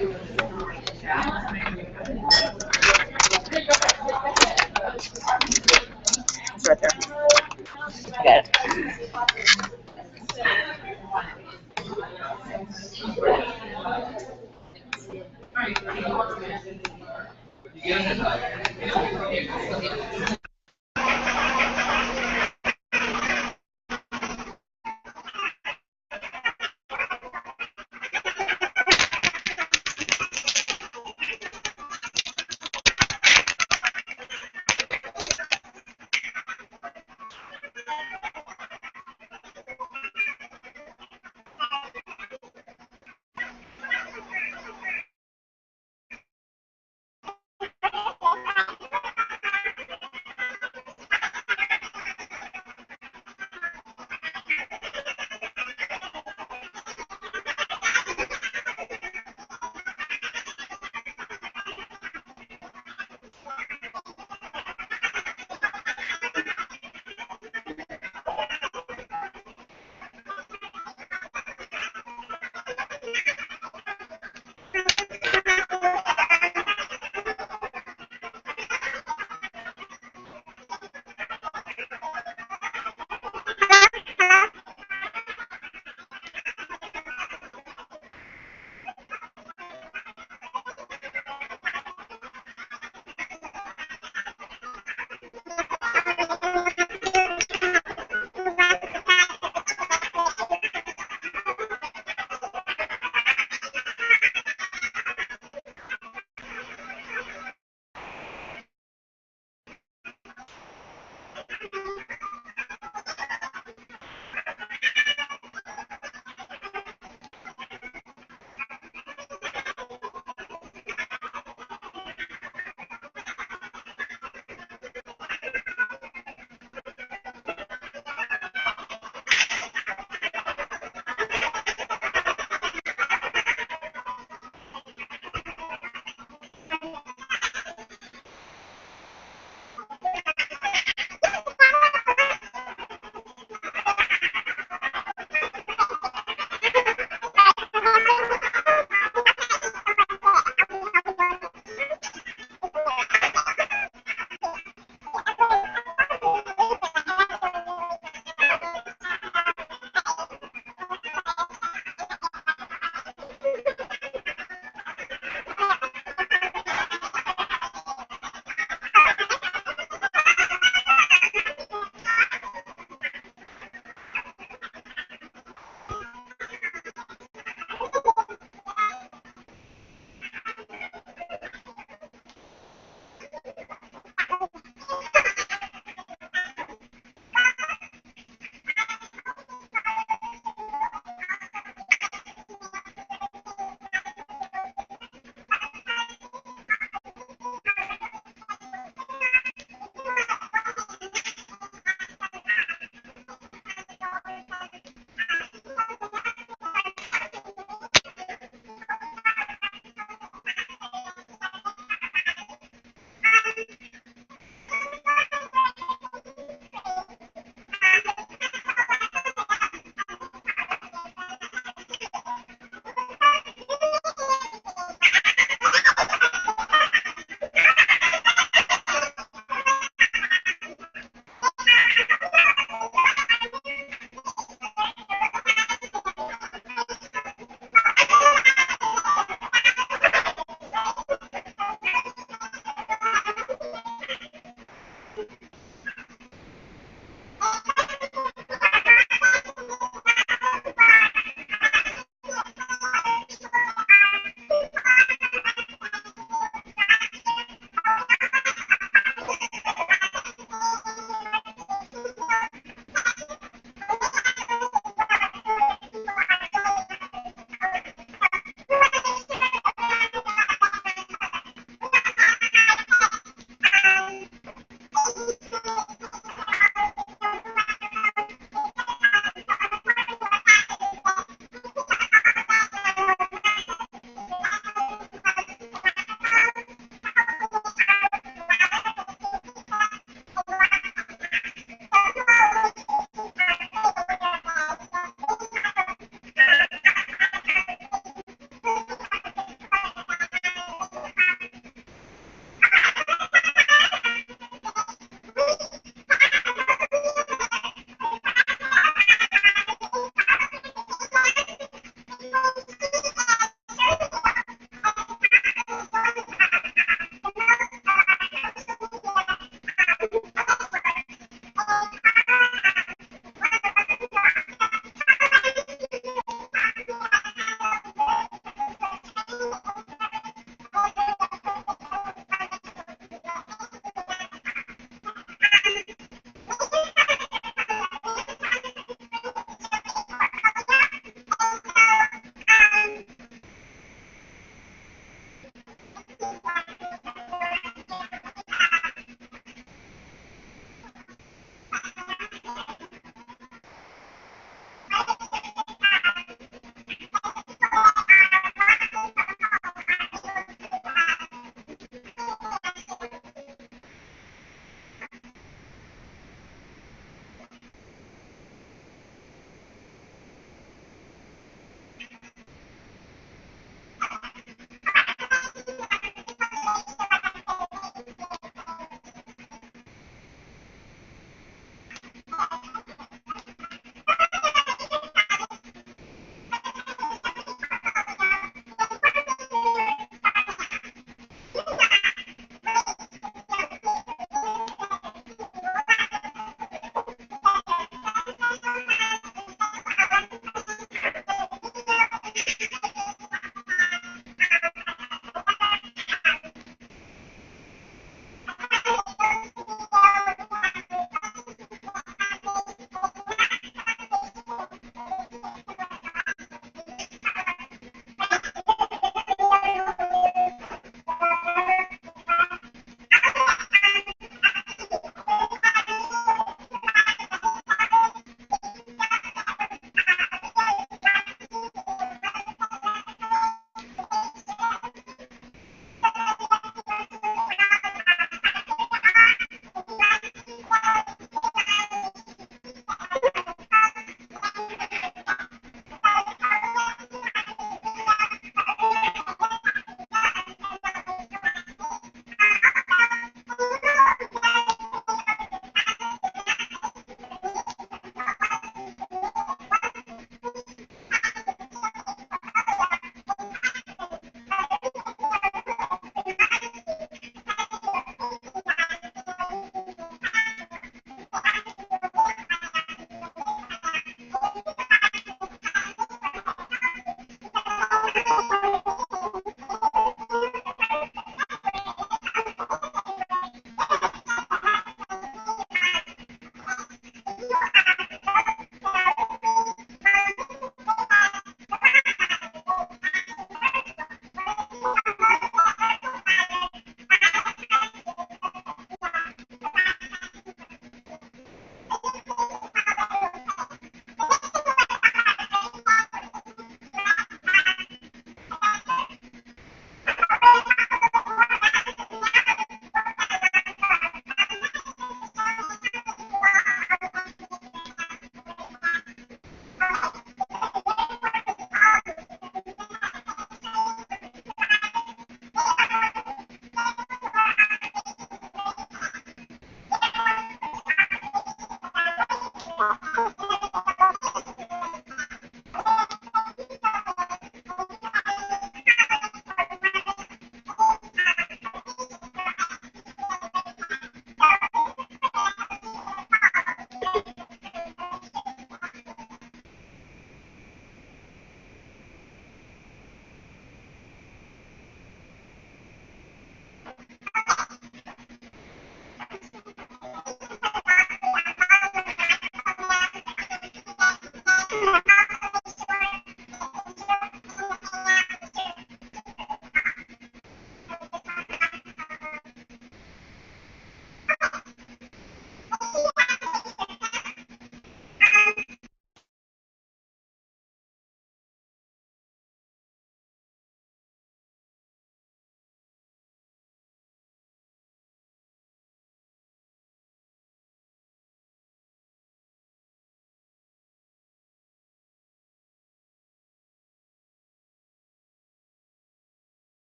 It's right there. I got it.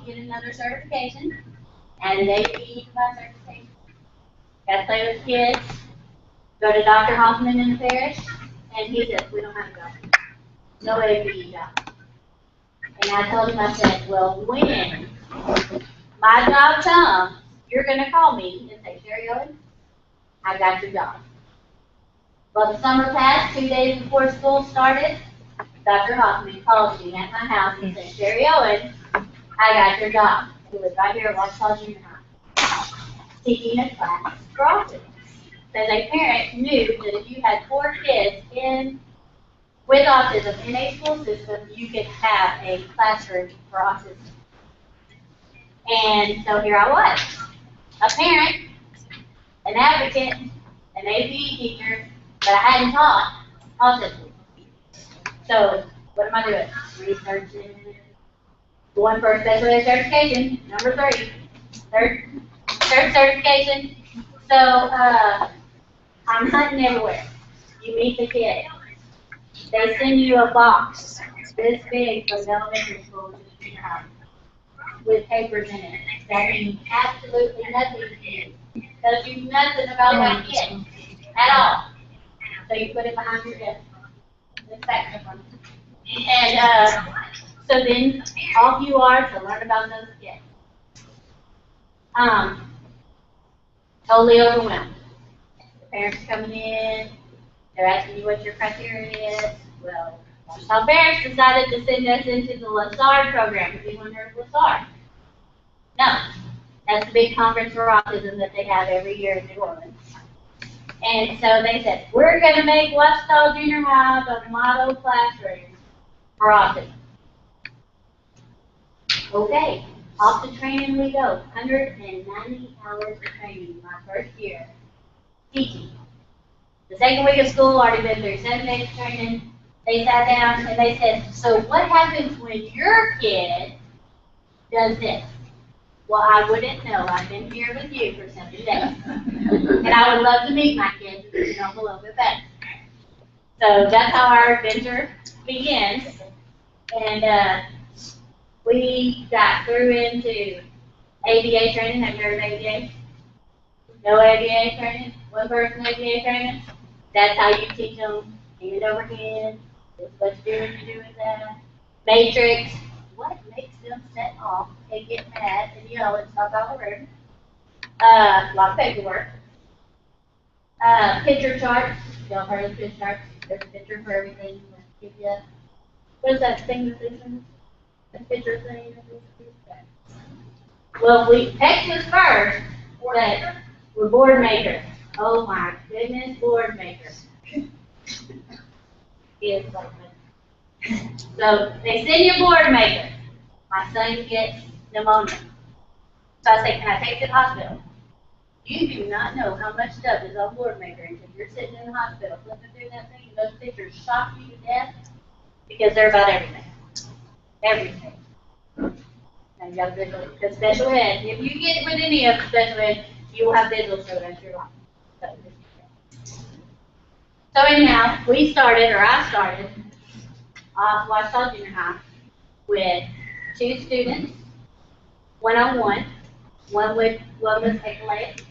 get another certification, and an APE certification. Got to play with kids. Go to Dr. Hoffman in the parish, and he said, we don't have a job. No APE job. And I told him, I said, well, when my job comes, you're going to call me and say, Shari Owen, I got your job. Well, the summer passed, 2 days before school started, Dr. Hoffman called me at my house and said, Shari Owen, I got your job. He was right here at Washington Junior High, teaching a class for autism. Because a parent knew that if you had 4 kids with autism in a school system, you could have a classroom for autism. And so here I was, a parent, an advocate, an APE teacher, but I hadn't taught autism. So what am I doing? Researching, going for a special ed certification, number 3, third certification. So I'm hunting everywhere. You meet the kid. They send you a box this big from elementary school to junior high with papers in it that mean absolutely nothing to you. Tells you nothing about that kid at all. So you put it behind your desk. The spectrum. And so then off you are to learn about those kids. Totally overwhelmed. The parents are coming in, they're asking you what your criteria is. Well, Washington Parish decided to send us into the LaSAR program. Have anyone heard of LaSAR? No. That's the big conference for autism that they have every year in New Orleans. And so they said, we're going to make Washington Junior High a model classroom for autism. Okay, off to training we go. 190 hours of training my first year teaching. The second week of school, already been through 7 days of training. They sat down and they said, so what happens when your kid does this? Well, I wouldn't know. I've been here with you for 7 days. And I would love to meet my kids and get to know them a little bit better. So that's how our adventure begins. And we got through into ABA training. Have you heard of ABA? No ABA training? One person ABA training? That's how you teach them hand over hand. This is what you do when you do with that. Matrix. What makes them set off and get mad and yell and talk all the room? A lot of paperwork. Picture charts. Y'all heard of picture charts? There's a picture for everything. Give you, what is that thing that they send? A picture thing? Well, Texas first, that we're board makers. Oh my goodness, board makers. It's like that. So they send you a board maker. My son gets pneumonia. So I say, can I take you to the hospital? You do not know how much stuff is on board maker until you're sitting in the hospital flipping through that thing, and those pictures shock you to death because they're about everything. Everything. Now you got visual, because special ed, if you get with any of special ed, you will have visual for the rest of your life. So anyhow, I started Washington Junior High with 2 students, one-on-one. One was eclectic.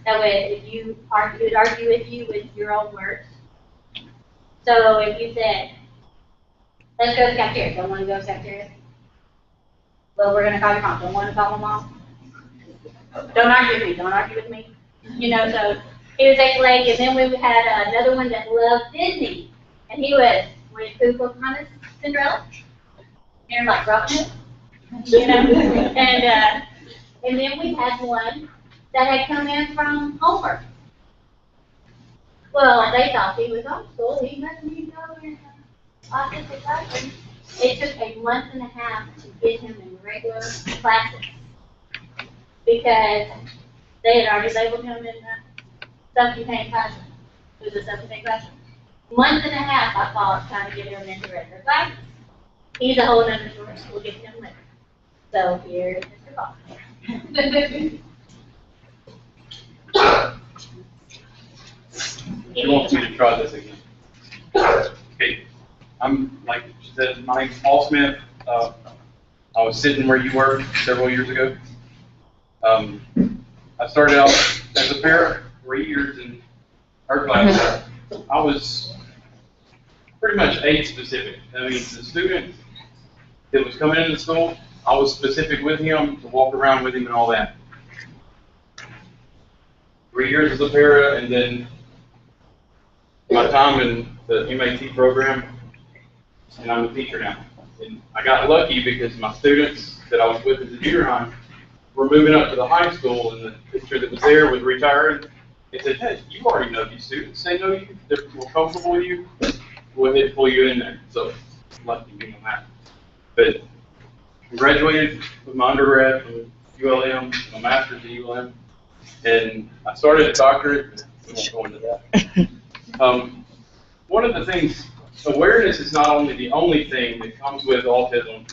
That way, if you would argue with you with your own words. So if you said, let's go to the cafeteria, don't want to go to the cafeteria? Well, we're going to call your mom. Don't want to call my mom? Don't argue with me. Don't argue with me. You know, so he was eclectic, and then we had another one that loved Disney, and he was Pocahontas, Cinderella. You're like rocking it, you know. And then we had one that had come in from Homer. Well, they thought he was homeschooled. He must need to go in autistic classroom. It took a month and a half to get him in regular classes because they had already labeled him in the self-contained classroom. It was a self-contained classroom. Month and a half I fought trying to get him into regular classes. He's a whole other story. We'll get to him later. So here's Mr. Ball. You want me to try this again? Okay. I'm, like she said, my name's Paul Smith. I was sitting where you were several years ago. I started out as a parent 3 years in her class. I was pretty much age specific. I mean, the student that was coming into school, I was specific with him to walk around with him and all that. 3 years as a para, and then my time in the MAT program, and I'm a teacher now. And I got lucky because my students that I was with at the junior high were moving up to the high school, and the teacher that was there was retiring. They said, hey, you already know these students. They know you. They're more comfortable with you. Go ahead and pull you in there. So, lucky me on that. But I graduated with my undergrad from ULM, my master's at ULM, and I started a doctorate. We won't go into that. One of the things, awareness is not only the only thing that comes with autism,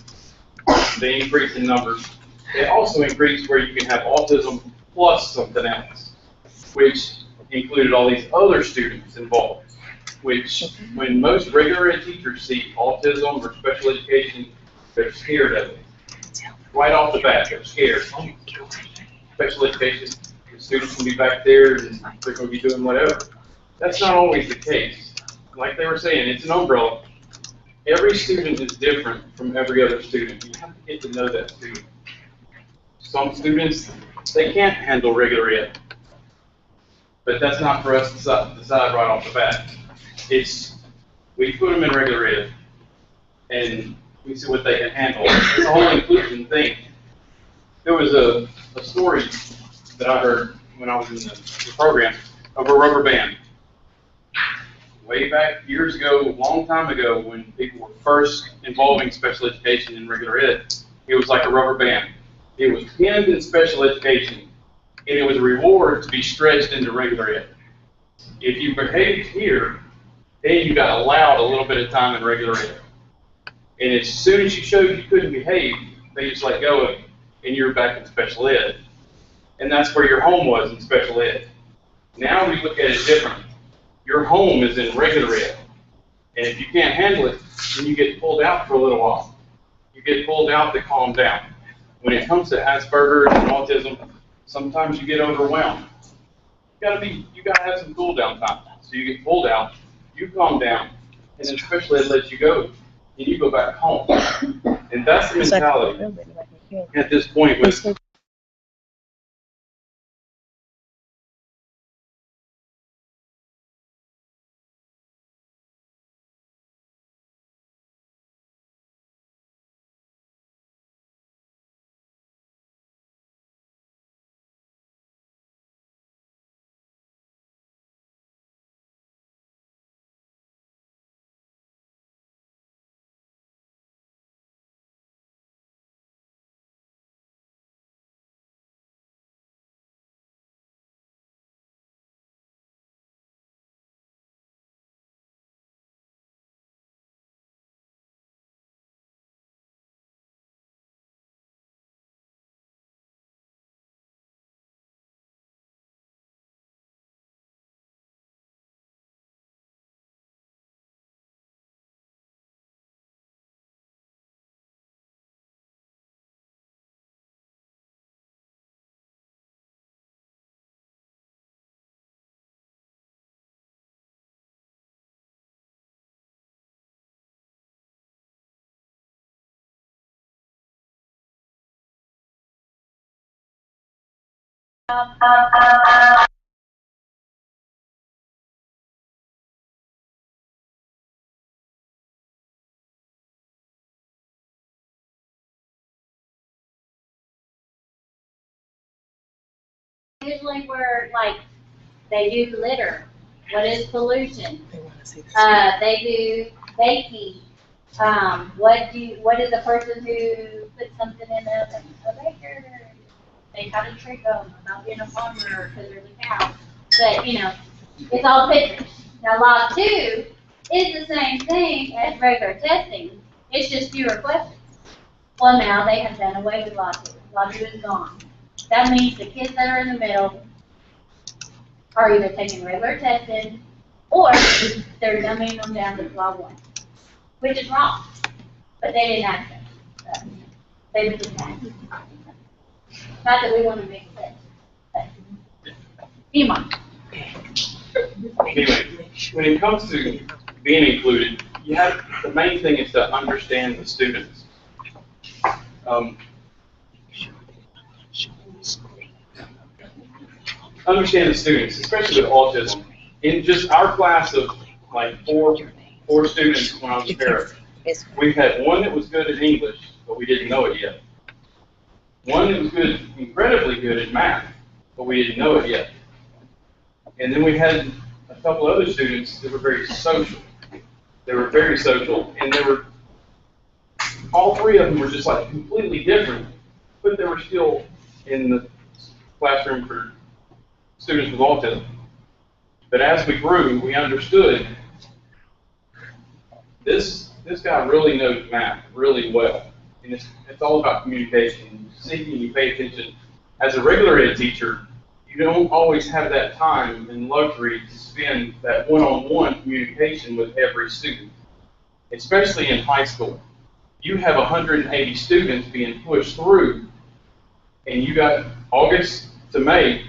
the increase in numbers. It also increased where you can have autism plus something else, which included all these other students involved, which when most regular ed teachers see autism or special education, they're scared of it. Right off the bat, they're scared. Special education, the students can be back there and they're going to be doing whatever. That's not always the case. Like they were saying, it's an umbrella. Every student is different from every other student. You have to get to know that student. Some students, they can't handle regular ed. But that's not for us to decide right off the bat. It's, we put them in regular ed, and we see what they can handle. It's a whole inclusion thing. There was a story that I heard when I was in the program of a rubber band. Way back years ago, a long time ago, when people were first involving special education in regular ed, it was like a rubber band. It was pinned in special education, and it was a reward to be stretched into regular ed. If you behaved here, then you got allowed a little bit of time in regular ed. And as soon as you showed you couldn't behave, they just let go of you, and you're back in special ed. And that's where your home was in special ed. Now we look at it differently. Your home is in regular ed. And if you can't handle it, then you get pulled out for a little while. You get pulled out to calm down. When it comes to Asperger and autism, sometimes you get overwhelmed. You gotta have some cool down time. So you get pulled out, you calm down, and then special ed lets you go, and you go back home. And that's the mentality at this point with usually where, like, they do litter. What is pollution? They do baking. What is a person who puts something in the oven? A baker. They try to trick them about being a farmer because there's a cow. But, you know, it's all pictures. Now, Law 2 is the same thing as regular testing. It's just fewer questions. Well, now they have done away with Law 2. Law 2 is gone. That means the kids that are in the middle are either taking regular testing or they're dumbing them down to Law 1, which is wrong. But they didn't ask them. So. They became that. Not that we want to make sense. But anyway. Anyway, when it comes to being included, the main thing is to understand the students. Understand the students, especially with autism. In just our class of like four students when I was a parent, we had one that was good at English, but we didn't know it yet. One that was good, incredibly good at math, but we didn't know it yet. And then we had a couple other students that were very social. They were very social, and all three of them were just like completely different, but they were still in the classroom for students with autism. But as we grew, we understood this guy really knows math really well. And it's all about communication. You pay attention. As a regular ed teacher, you don't always have that time and luxury to spend that one-on-one communication with every student, especially in high school. You have 180 students being pushed through, and you got August to May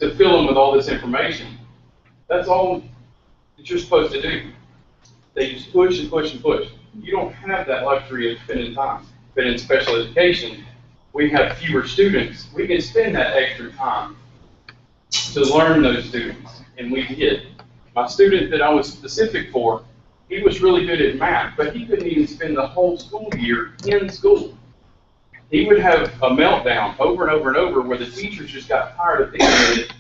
to fill them with all this information. That's all that you're supposed to do. They just push and push and push. You don't have that luxury of spending time. But in special education, we have fewer students. We can spend that extra time to learn those students, and we did. My student that I was specific for, he was really good at math, but he couldn't even spend the whole school year in school. He would have a meltdown over and over and over where the teachers just got tired of dealing with it,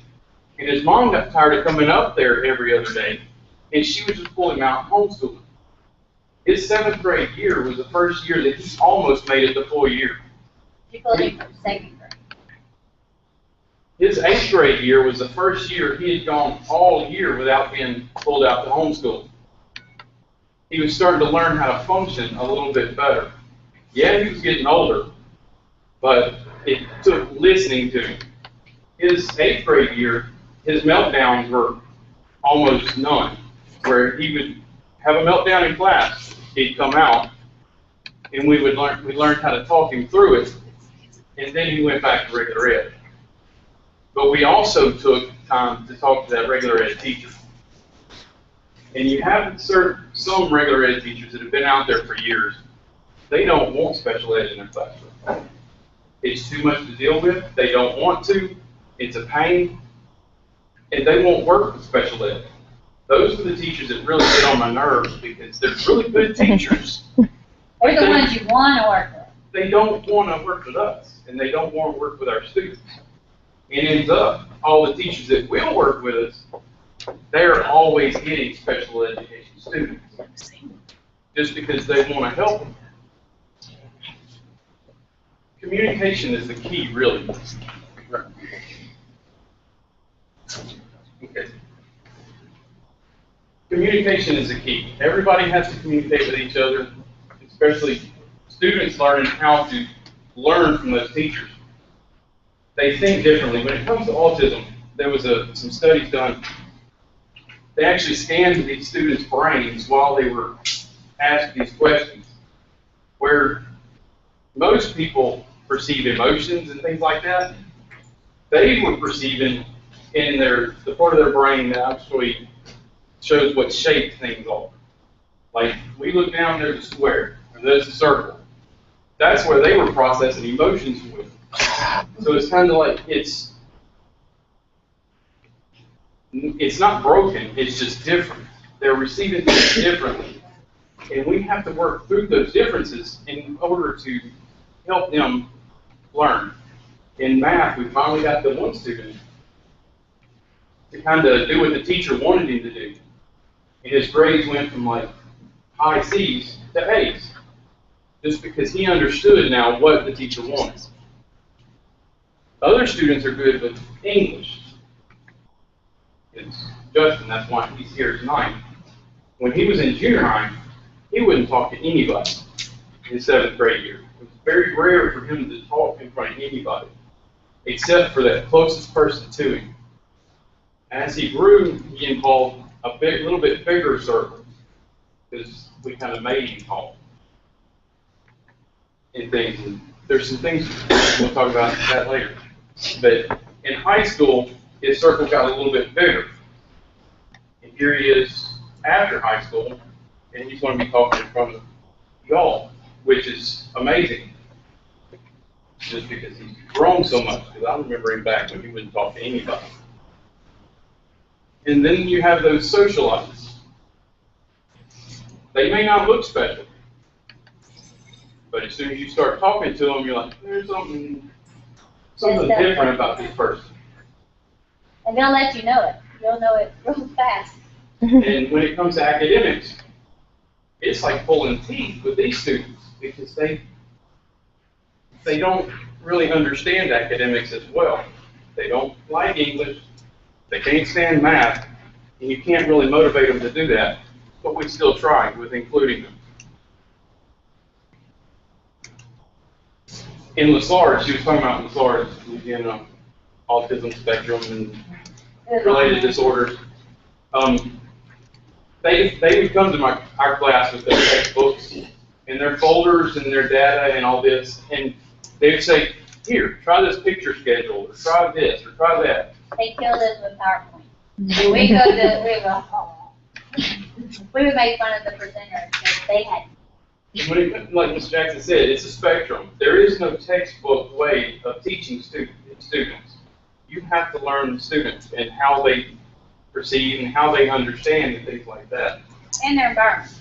and his mom got tired of coming up there every other day, and she would just pull him out and homeschool him. His 7th grade year was the first year that he almost made it the full year. You pulled him from 2nd grade. His 8th grade year was the first year he had gone all year without being pulled out to homeschool. He was starting to learn how to function a little bit better. Yeah, he was getting older, but it took listening to him. His 8th grade year, his meltdowns were almost none, where he would have a meltdown in class, he'd come out, and we learned how to talk him through it, and then he went back to regular ed. But we also took time to talk to that regular ed teacher. And you have some regular ed teachers that have been out there for years. They don't want special ed in their classroom. It's too much to deal with. They don't want to. It's a pain. And they won't work with special ed. Those are the teachers that really get on my nerves because they're really good teachers. They're the ones you want to work with. They don't want to work with us, and they don't want to work with our students. It ends up, all the teachers that will work with us, they're always getting special education students just because they want to help them. Communication is the key, really. Okay. Communication is the key. Everybody has to communicate with each other, especially students learning how to learn from those teachers. They think differently. When it comes to autism, there was some studies done. They actually scanned these students' brains while they were asked these questions, where most people perceive emotions and things like that. They were perceiving in the part of their brain that actually shows what shape things are. Like, we look down, there's a square, or there's a circle. That's where they were processing emotions with. So it's kind of like it's not broken, it's just different. They're receiving things differently. And we have to work through those differences in order to help them learn. In math, we finally got the one student to kind of do what the teacher wanted him to do. And his grades went from like high C's to A's, just because he understood now what the teacher wanted. Other students are good with English. It's Justin, that's why he's here tonight. When he was in junior high, he wouldn't talk to anybody in his 7th grade year. It was very rare for him to talk in front of anybody, except for that closest person to him. As he grew, he involved a little bit bigger circle, because we kind of made him talk. and things. And there's some things we'll talk about that later. But in high school, his circle got a little bit bigger. And here he is after high school, and he's going to be talking in front of y'all, which is amazing. Just because he's grown so much, because I remember him back when he wouldn't talk to anybody. And then you have those socialites. They may not look special, but as soon as you start talking to them, you're like, there's something different about this person. And they'll let you know it. You'll know it real fast. And when it comes to academics, it's like pulling teeth with these students because they don't really understand academics as well. They don't like English. They can't stand math. And you can't really motivate them to do that. But we still try with including them. In LaSarge, she was talking about LaSarge, Louisiana Autism Spectrum and related disorders. They would come to our class with their textbooks and their folders and their data and all this, and they would say, here, try this picture schedule, or try this, or try that. They killed us with PowerPoint. And we would make fun of the presenters because they had. Like Ms. Jackson said, it's a spectrum. There is no textbook way of teaching students. You have to learn the students and how they perceive and how they understand and things like that. And their environment.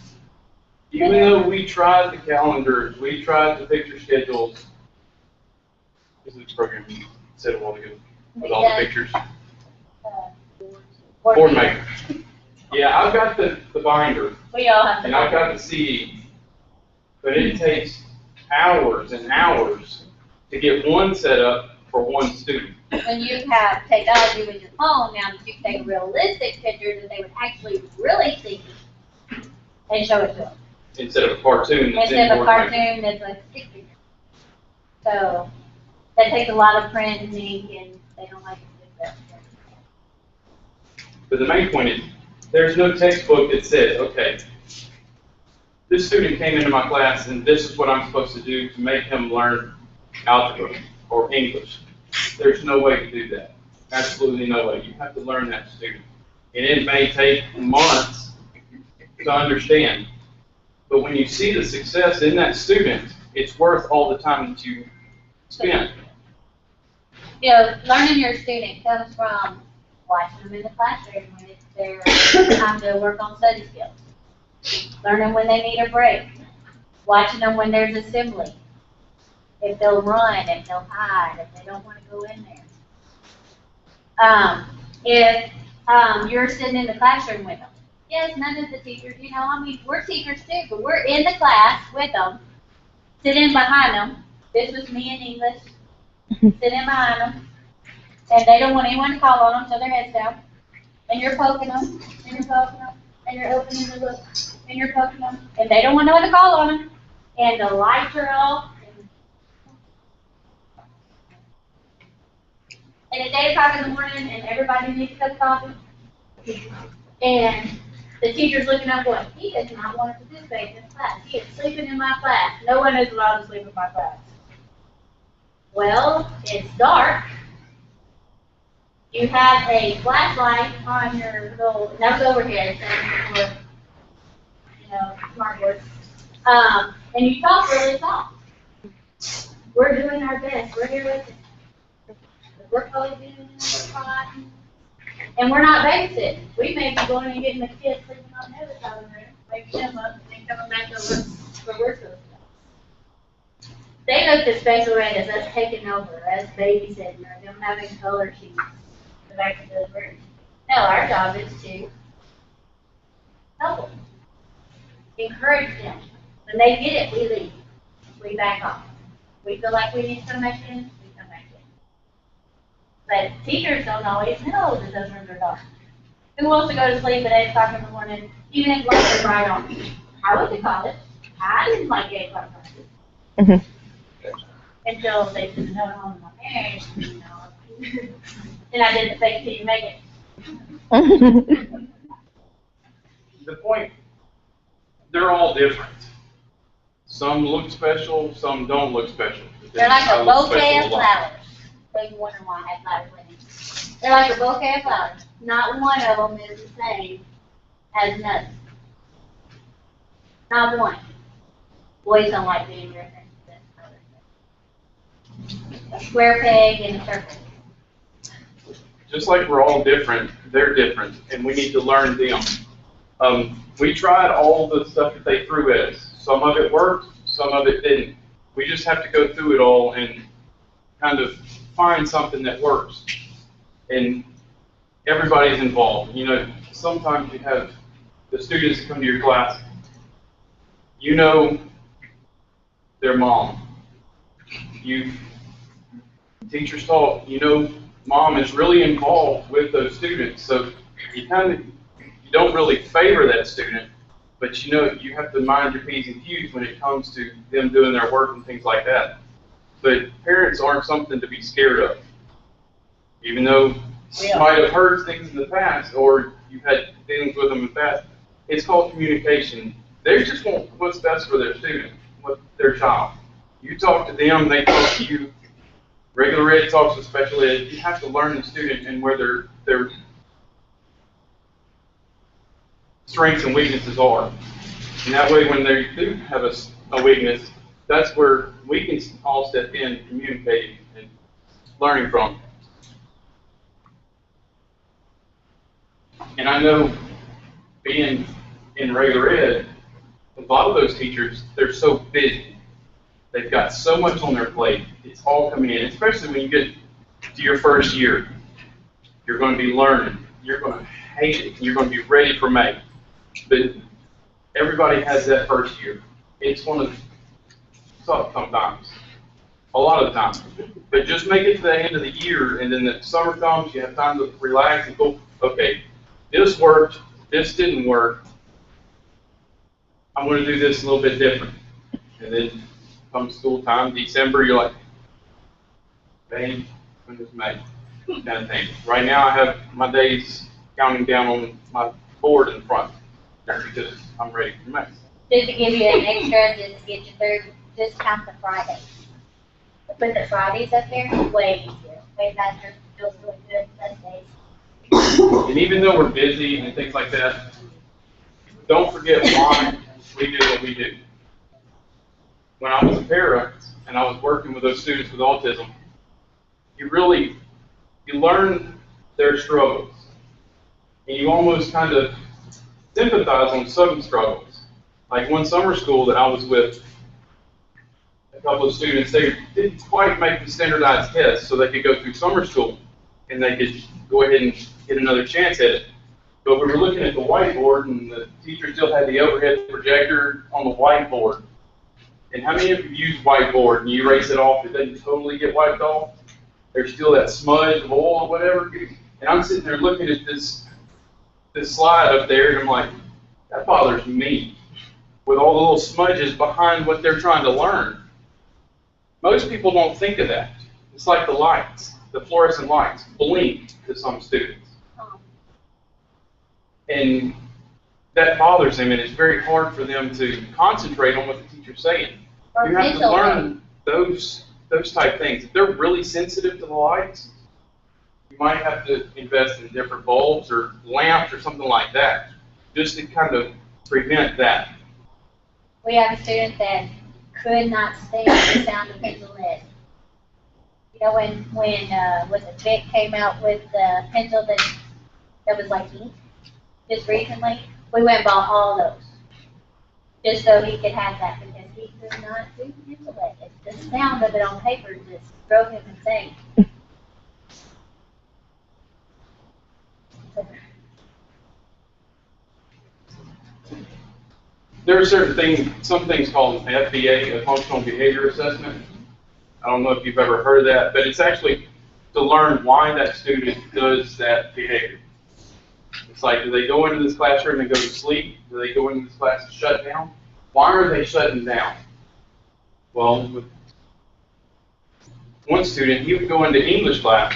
Even though we tried the calendars, we tried the picture schedules. This is the program you said a while ago with all the pictures. Board maker. Yeah, I've got the binder. We all have and I've got the CD. But it takes hours and hours to get one set up for one student. When you have technology with your phone now, that you can take realistic pictures that they would actually really see and show it to them. Instead of a cartoon that's Instead of a cartoon that's a stick figure. So that takes a lot of print and ink, and they don't like it. But the main point is, there's no textbook that says, okay, this student came into my class and this is what I'm supposed to do to make him learn algebra or English. There's no way to do that. Absolutely no way. You have to learn that student. And it may take months to understand. But when you see the success in that student, it's worth all the time that you spend. You know, learning your student comes from watching them in the classroom when it's their time to work on study skills. Learning when they need a break. Watching them when there's assembly. If they'll run, if they'll hide, if they don't want to go in there. If you're sitting in the classroom with them. Yes, none of the teachers, you know, I mean, we're teachers too, but we're in the class with them, sitting behind them. This was me in English, sitting behind them, and they don't want anyone to call on them, so their heads down. And you're poking them, and you're poking them, and you're opening the book, and you're poking them, and they don't want no one to call on them, and the lights are off. And it's 8 o'clock in the morning, and everybody needs a cup of coffee, and the teacher's looking up going, he does not want to participate in this class. He is sleeping in my class. No one is allowed to sleep in my class. Well, it's dark. You have a flashlight on your little, that was overhead, for, you know, smartboard. And you talk really soft. We're doing our best. We're here with you. We're probably doing our spot. And we're not babysitting. We may be going and getting the kids sleeping on the other side of the room, waking them up, and then coming back over where we're supposed to go. They looked at special ed as us taking over, us babysitting, or them having color sheets in the back of the room. No, our job is to help them, encourage them. When they get it, we leave. We back off. We feel like we need to come back in, we come back in. But teachers don't always know that those rooms are dark. Who wants to go to sleep at 8 o'clock in the morning, even if lights are bright on? I went to college. I didn't like 8 o'clock classes. Until they said no home to my parents, you know. And I didn't think till you make it. The point, they're all different. Some look special, some don't look special. They're like I a look bouquet special of a lot. flowers. So you wonder why I have flowers with me. They're like a bouquet of flowers. Not one of them is the same as another. Not one. Boys don't like being referenced as colors. A square peg in a circle. Just like we're all different, they're different, and we need to learn them. We tried all the stuff that they threw at us. Some of it worked, some of it didn't. We just have to go through it all and kind of find something that works. And everybody's involved. You know, sometimes you have the students come to your class, you know their mom. Teachers talk, you know mom is really involved with those students, so you don't really favor that student, but you know you have to mind your P's and Q's when it comes to them doing their work and things like that. But parents aren't something to be scared of. Even though you might have heard things in the past or you've had dealings with them in the past, it's called communication. They just want what's best for their student, their child. You talk to them, they talk to you. Regular ed talks to special ed. You have to learn the student and where their strengths and weaknesses are. And that way when they do have a weakness, that's where we can all step in, communicating and learning from. And I know being in regular ed, a lot of those teachers, they're so busy. They've got so much on their plate. It's all coming in, especially when you get to your first year. You're going to be learning. You're going to hate it. You're going to be ready for May. But everybody has that first year. It's one of tough sometimes, a lot of times. But just make it to the end of the year, and then the summer comes, you have time to relax and go, okay, this worked, this didn't work. I'm going to do this a little bit different. And then come school time, December, you're like, bang, when is May? Kind of thing. Right now I have my days counting down on my board in front because I'm ready for May. Just to give you an extra, just to get you through, just count the Fridays. Put the Fridays up there, way easier, way faster, feels really good, less days. And even though we're busy and things like that, don't forget why we do what we do. When I was a para and I was working with those students with autism, you learn their struggles. And you almost kind of sympathize on some struggles. Like one summer school that I was with, a couple of students, they didn't quite make the standardized test so they could go through summer school and they could go ahead and get another chance at it. But we were looking at the whiteboard and the teacher still had the overhead projector on the whiteboard. And how many of you use whiteboard and you erase it off, it doesn't totally get wiped off? There's still that smudge of oil or whatever. And I'm sitting there looking at this slide up there and I'm like, that bothers me. With all the little smudges behind what they're trying to learn. Most people don't think of that. It's like the lights, the fluorescent lights, blink to some students. And that bothers them, and it's very hard for them to concentrate on what the teacher's saying. You have to learn those type things. If they're really sensitive to the lights, you might have to invest in different bulbs or lamps or something like that, just to kind of prevent that. We have a student that could not stand the sound of pencil lead. You know, when the Bic came out with the pencil that was like ink, just recently, we went and bought all those, just so he could have that, because he could not do pencil lead. The sound of it on paper just drove him insane. There are some things called FBA, a functional behavior assessment. I don't know if you've ever heard of that, but it's actually to learn why that student does that behavior. It's like, do they go into this classroom and go to sleep? Do they go into this class and shut down? Why are they shutting down? Well, with one student, he would go into English class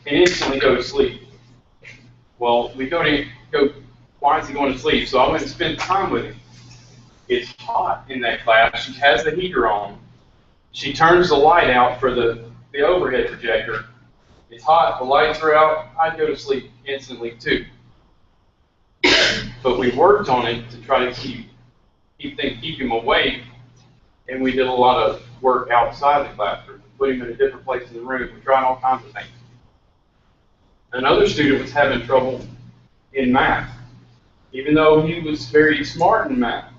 and instantly go to sleep. Well, we go, why is he going to sleep? So I went and spent time with him. It's hot in that class. She has the heater on. She turns the light out for the overhead projector. It's hot, the lights are out, I'd go to sleep instantly too. But we worked on it to try to keep him awake, and we did a lot of work outside the classroom. We put him in a different place in the room. We tried all kinds of things. Another student was having trouble in math. Even though he was very smart in math,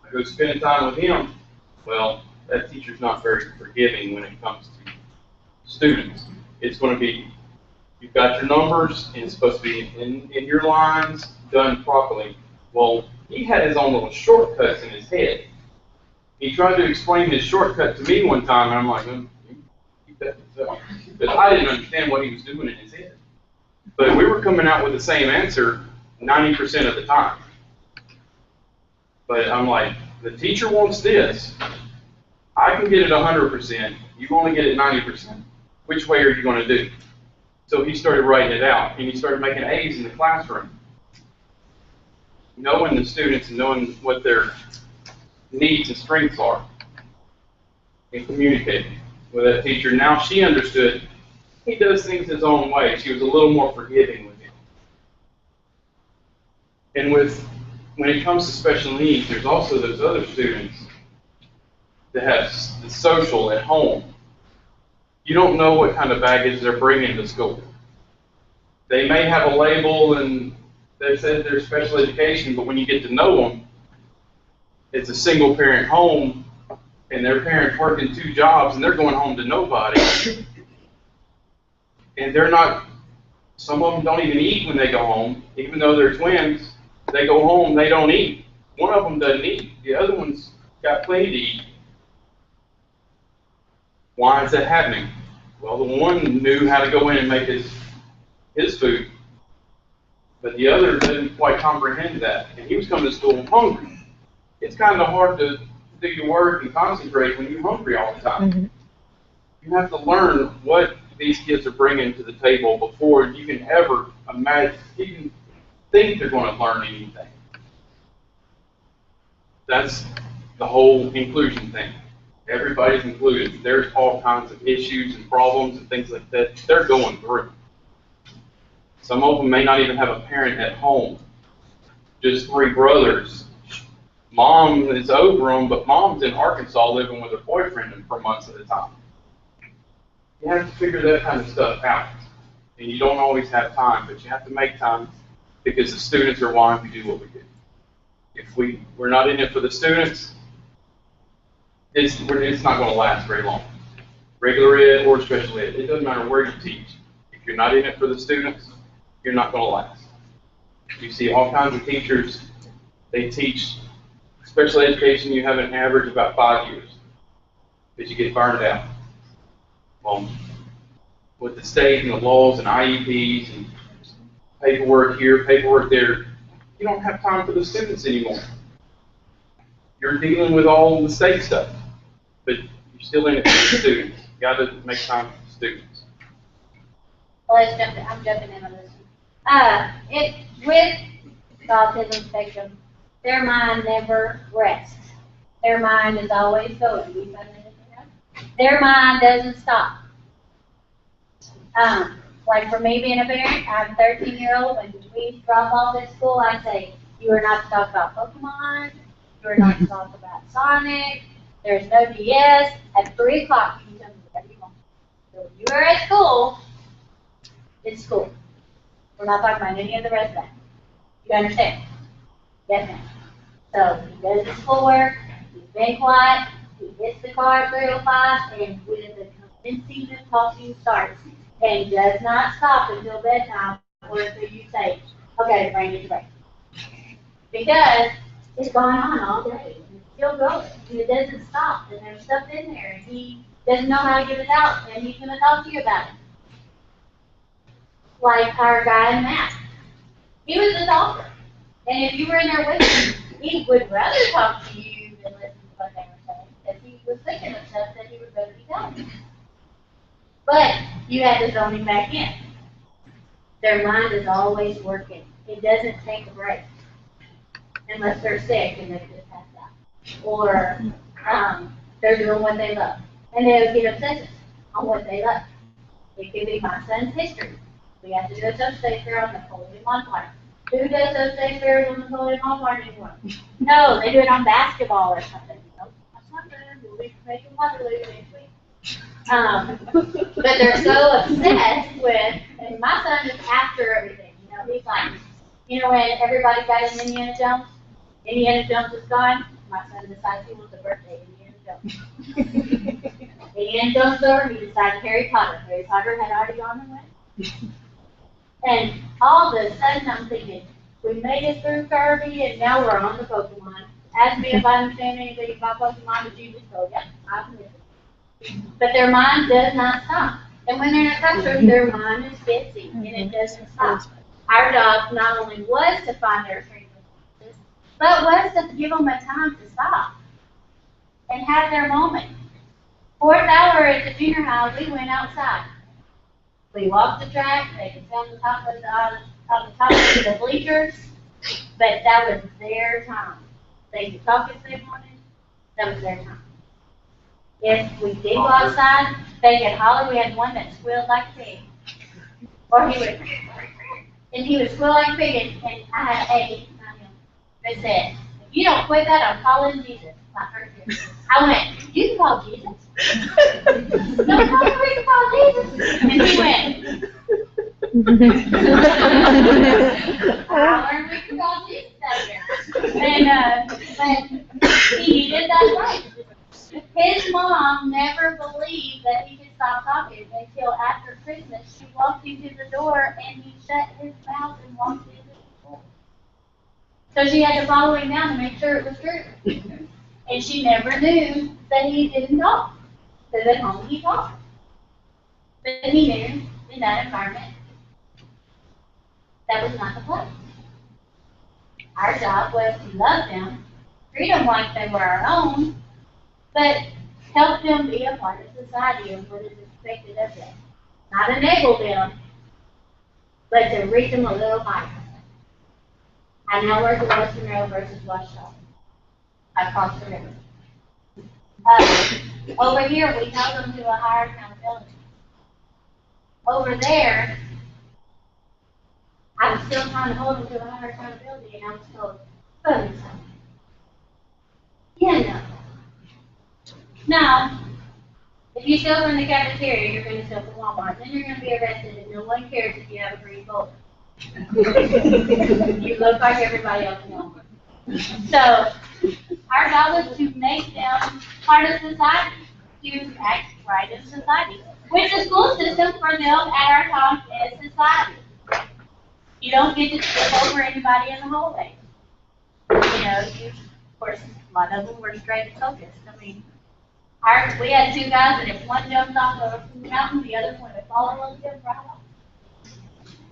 I go spending time with him, well, that teacher's not very forgiving when it comes to students. It's going to be, you've got your numbers, and it's supposed to be in your lines, done properly. Well, he had his own little shortcuts in his head. He tried to explain his shortcut to me one time, and I'm like, keep that to yourself. But I didn't understand what he was doing in his head. But we were coming out with the same answer 90% of the time. But I'm like, the teacher wants this. I can get it 100%. You only get it 90%. Which way are you going to do? So he started writing it out, and he started making A's in the classroom. Knowing the students and knowing what their needs and strengths are, and communicating with that teacher. Now she understood he does things his own way. She was a little more forgiving with him. And when it comes to special needs, there's also those other students that have the social at home. You don't know what kind of baggage they're bringing to school. They may have a label and they said they're special education, but when you get to know them, it's a single parent home and their parents working 2 jobs and they're going home to nobody. And they're not, some of them don't even eat when they go home. Even though they're twins, they go home, they don't eat. One of them doesn't eat. The other one's got plenty to eat. Why is that happening? Well, the one knew how to go in and make his food, but the other didn't quite comprehend that, and he was coming to school hungry. It's kind of hard to do your work and concentrate when you're hungry all the time. Mm-hmm. You have to learn what these kids are bringing to the table before you can ever imagine, even think they're going to learn anything. That's the whole inclusion thing. Everybody's included. There's all kinds of issues and problems and things like that they're going through. Some of them may not even have a parent at home. Just 3 brothers. Mom is over them, but mom's in Arkansas living with her boyfriend for months at a time. You have to figure that kind of stuff out. And you don't always have time, but you have to make time because the students are wanting to do what we do. If we're not in it for the students, it's not going to last very long. Regular ed or special ed, it doesn't matter where you teach. If you're not in it for the students, you're not going to last. You see all kinds of teachers, they teach special education, you have an average about 5 years, but you get burned out. Well, with the state and the laws and IEPs and paperwork here, paperwork there, you don't have time for the students anymore. You're dealing with all the state stuff, but you're still in it for the students. You got to make time for the students. Well, I'm jumping in on this one. With the Autism Spectrum, their mind never rests. Their mind is always going. Their mind doesn't stop. Like for me being a parent, I'm a 13-year-old. When we drop off at school, I say, you are not to talk about Pokemon. You are not to talk about Sonic. There's no DS. At 3 o'clock, you can tell me whatever you want. So when you are at school, it's school. We're not talking about any of the rest of that. You understand? Yes, ma'am. So he does his schoolwork. He's been quiet. He hits the car at 3:05, and when the convincing and talking starts, and does not stop until bedtime, or until you say, okay, bring it to break. Because it's going on all day. It's still going. And it doesn't stop. And there's stuff in there. And he doesn't know how to get it out. And he's going to talk to you about it. Like our guy in math. He was a talker. And if you were in there with him, he would rather talk to you than listen to what they were saying. Because he was thinking of stuff that he would rather be telling you. But you had to zone him back in. Their mind is always working. It doesn't take a break. Unless they're sick and they just pass out. or they're doing what they love. And they would get obsessive on what they love. It could be my son's history. We have to do a social studies fair on Napoleon Bonaparte. Who does social studies fairs on Napoleon Bonaparte anymore? No, they do it on basketball or something. Nope, that's not good. We'll be making Waterloo next week. But they're so obsessed with, and my son is after everything. You know, he's like, you know, when everybody got in Indiana Jones is gone, my son decides he wants a birthday Indiana Jones. Indiana Jones over, he decided Harry Potter. Harry Potter had already gone and went. And all of a sudden I'm thinking, we made it through Kirby and now we're on the Pokemon. Ask me if I understand anything about Pokemon, but you just go, yeah, I'm with it. But their mind does not stop. And when they're in a classroom, their mind is busy and it doesn't stop. Our job not only was to find their training responses, but was to give them a time to stop and have their moment. Fourth hour at the junior high, we went outside. We walked the track, they could sit on the top of the bleachers, but that was their time. They could talk if they wanted, that was their time. If we did go outside, they could holler. We had one that squealed like a pig. Or he would, and he would squeal like a pig, and I had a, not him, that said, if you don't quit that, I'm calling Jesus. My first year. I went, you can call Jesus? No, we can call Jesus. And he went, I learned we can call Jesus that year. And but he did that right. His mom never believed that he could stop talking until after Christmas. She walked into the door and he shut his mouth and walked into the door. So she had to follow him down to make sure it was true. And she never knew that he didn't talk. Because at home he talked. But he knew in that environment that was not the place. Our job was to love them, treat them like they were our own, but help them be a part of society and what is expected of them. Not enable them, but to reach them a little higher. I now work at Western Rail versus Washington. Across the river. Over here, we held them to a higher accountability. Over there, I was still trying to hold them to a higher accountability, and I was told, focus on it. Yeah, no. Now, if you steal from the cafeteria, you're going to steal from Walmart. Then you're going to be arrested, and no one cares if you have a green folder. You look like everybody else in Walmart. So, our job is to make them part of society, to act right in society, which the school system for them at our time is society. You don't get to skip over anybody in the hallway. You know, of course, a lot of them were straight focused. I mean, we had two guys, and if one jumped off the mountain, the other one would follow him right off.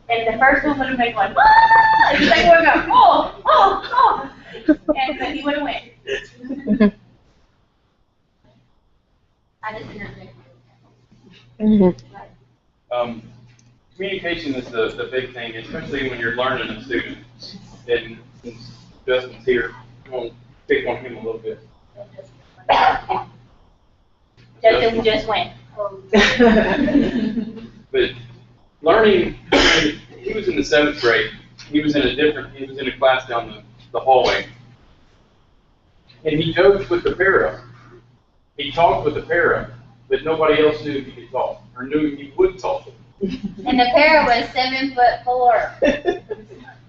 And the first one would have been going, ah! And the second one would go, oh, oh, oh. And but he would have went. I just didn't think. Communication is the big thing, especially when you're learning a student. And Justin's here, I'm going to pick on him a little bit. Justin just went. But learning, he was in the 7th grade. He was in a class down the hallway. And he joked with the para. He talked with the para, but nobody else knew he could talk, or knew he would talk. And the para was 7'4".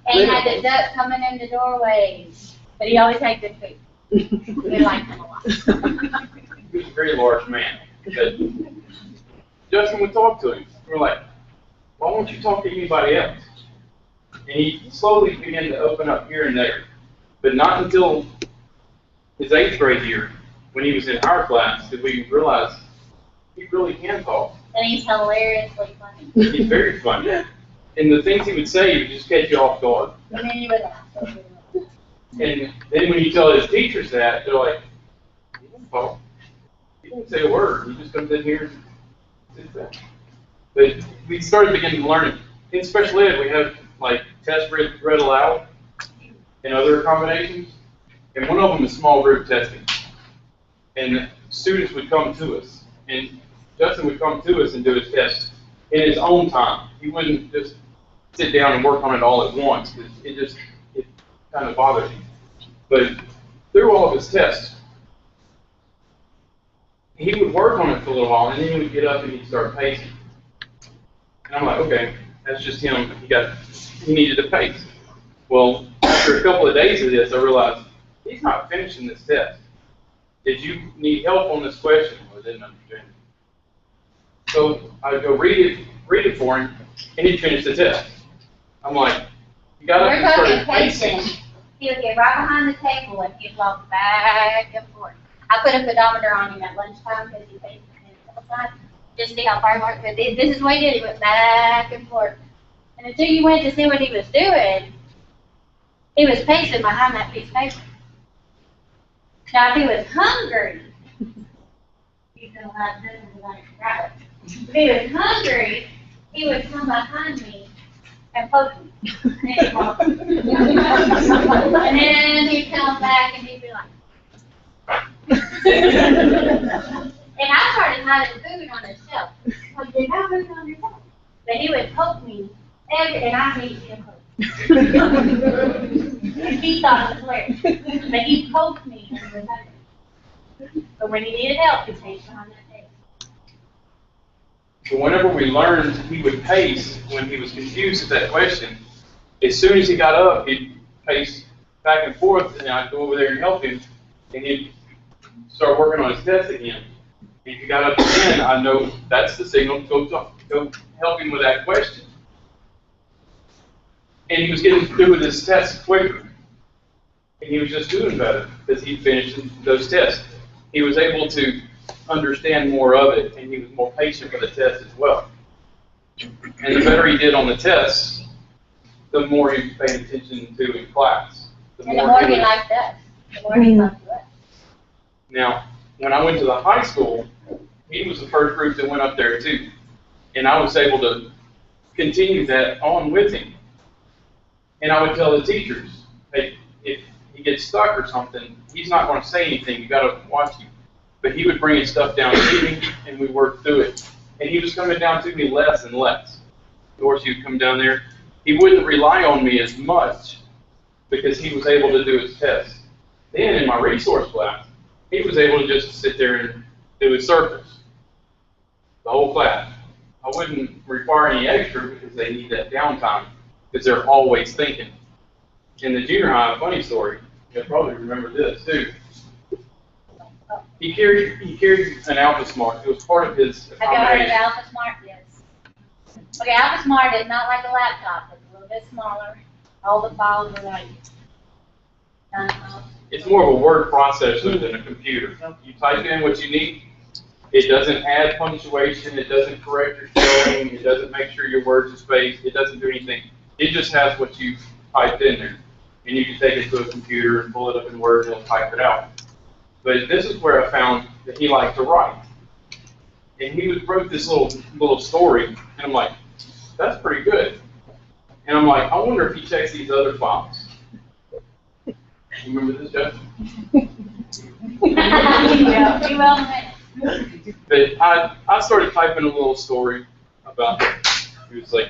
And he had the duck coming in the doorway. But he always had good food. We liked him a lot. He was a very large man. But Justin would talk to him. We're like, why won't you talk to anybody else? And he slowly began to open up here and there. But not until his 8th grade year, when he was in our class, did we realize he really can talk. And he's hilariously funny. He's very funny. And the things he would say would just catch you off guard. And then you would laugh. And then when you tell his teachers that, they're like, he didn't talk. He didn't say a word. He just comes in here and sits there. But we started beginning to learn it. In special ed, we have like test read aloud and other accommodations. And one of them is small group testing. And students would come to us, and Justin would come to us and do his test in his own time. He wouldn't just sit down and work on it all at once, because it kind of bothered him. But through all of his tests, he would work on it for a little while, and then he would get up and he'd start pacing. And I'm like, okay, that's just him. He needed to pace. Well, after a couple of days of this, I realized he's not finishing this test. Did you need help on this question? Or didn't understand it. So I would go read it for him, and he'd finish the test. I'm like, you got to start pacing. He would get right behind the table and he'd walk back and forth. I put a pedometer on him at lunchtime because he paced a couple times, just to see how far he went. But this is what he did. He went back and forth. And until you went to see what he was doing, he was pacing behind that piece of paper. Now, if he was hungry, he's going to have this and let it grab it. If he was hungry, he would come behind me and poke me. And then he'd come back and he'd be like, and I started hiding food on the shelf. Like, you have food on your shelf. But he would poke me, and I hate him poke. And he thought it was weird. But he poked me and he was hungry. But when he needed help, he stayed behind that table. So whenever we learned he would pace when he was confused at that question, as soon as he got up, he'd pace back and forth, and I'd go over there and help him, and he'd start working on his test again. And if he got up again, I know that's the signal to go help him with that question. And he was getting through with his test quicker. And he was just doing better because he finished those tests. He was able to understand more of it, and he was more patient for the test as well. And the better he did on the tests, the more he paid attention to in class. The more he liked us. The more he loved us. Now, when I went to the high school, he was the first group that went up there too. And I was able to continue that on with him. And I would tell the teachers, hey, if he gets stuck or something, he's not going to say anything. You got to watch him. But he would bring his stuff down to me, and we worked through it. And he was coming down to me less and less. Of course, he would come down there. He wouldn't rely on me as much because he was able to do his test. Then in my resource class, he was able to just sit there and do his circles, the whole class. I wouldn't require any extra because they need that downtime because they're always thinking. In the junior high, a funny story, you'll probably remember this too. He carried an Alpha Smart. It was part of his accommodation. Have you heard of Alpha Smart? Yes. Okay, Alpha Smart is not like a laptop. It's a little bit smaller. All the files are like it's more of a word processor than a computer. You type in what you need. It doesn't add punctuation. It doesn't correct your spelling. It doesn't make sure your words are spaced. It doesn't do anything. It just has what you typed in there. And you can take it to a computer and pull it up in Word and it'll type it out. But this is where I found that he liked to write. And he wrote this little story, and I'm like, that's pretty good. And I'm like, I wonder if he checks these other files. You remember this, Jeff? But I started typing a little story about it was like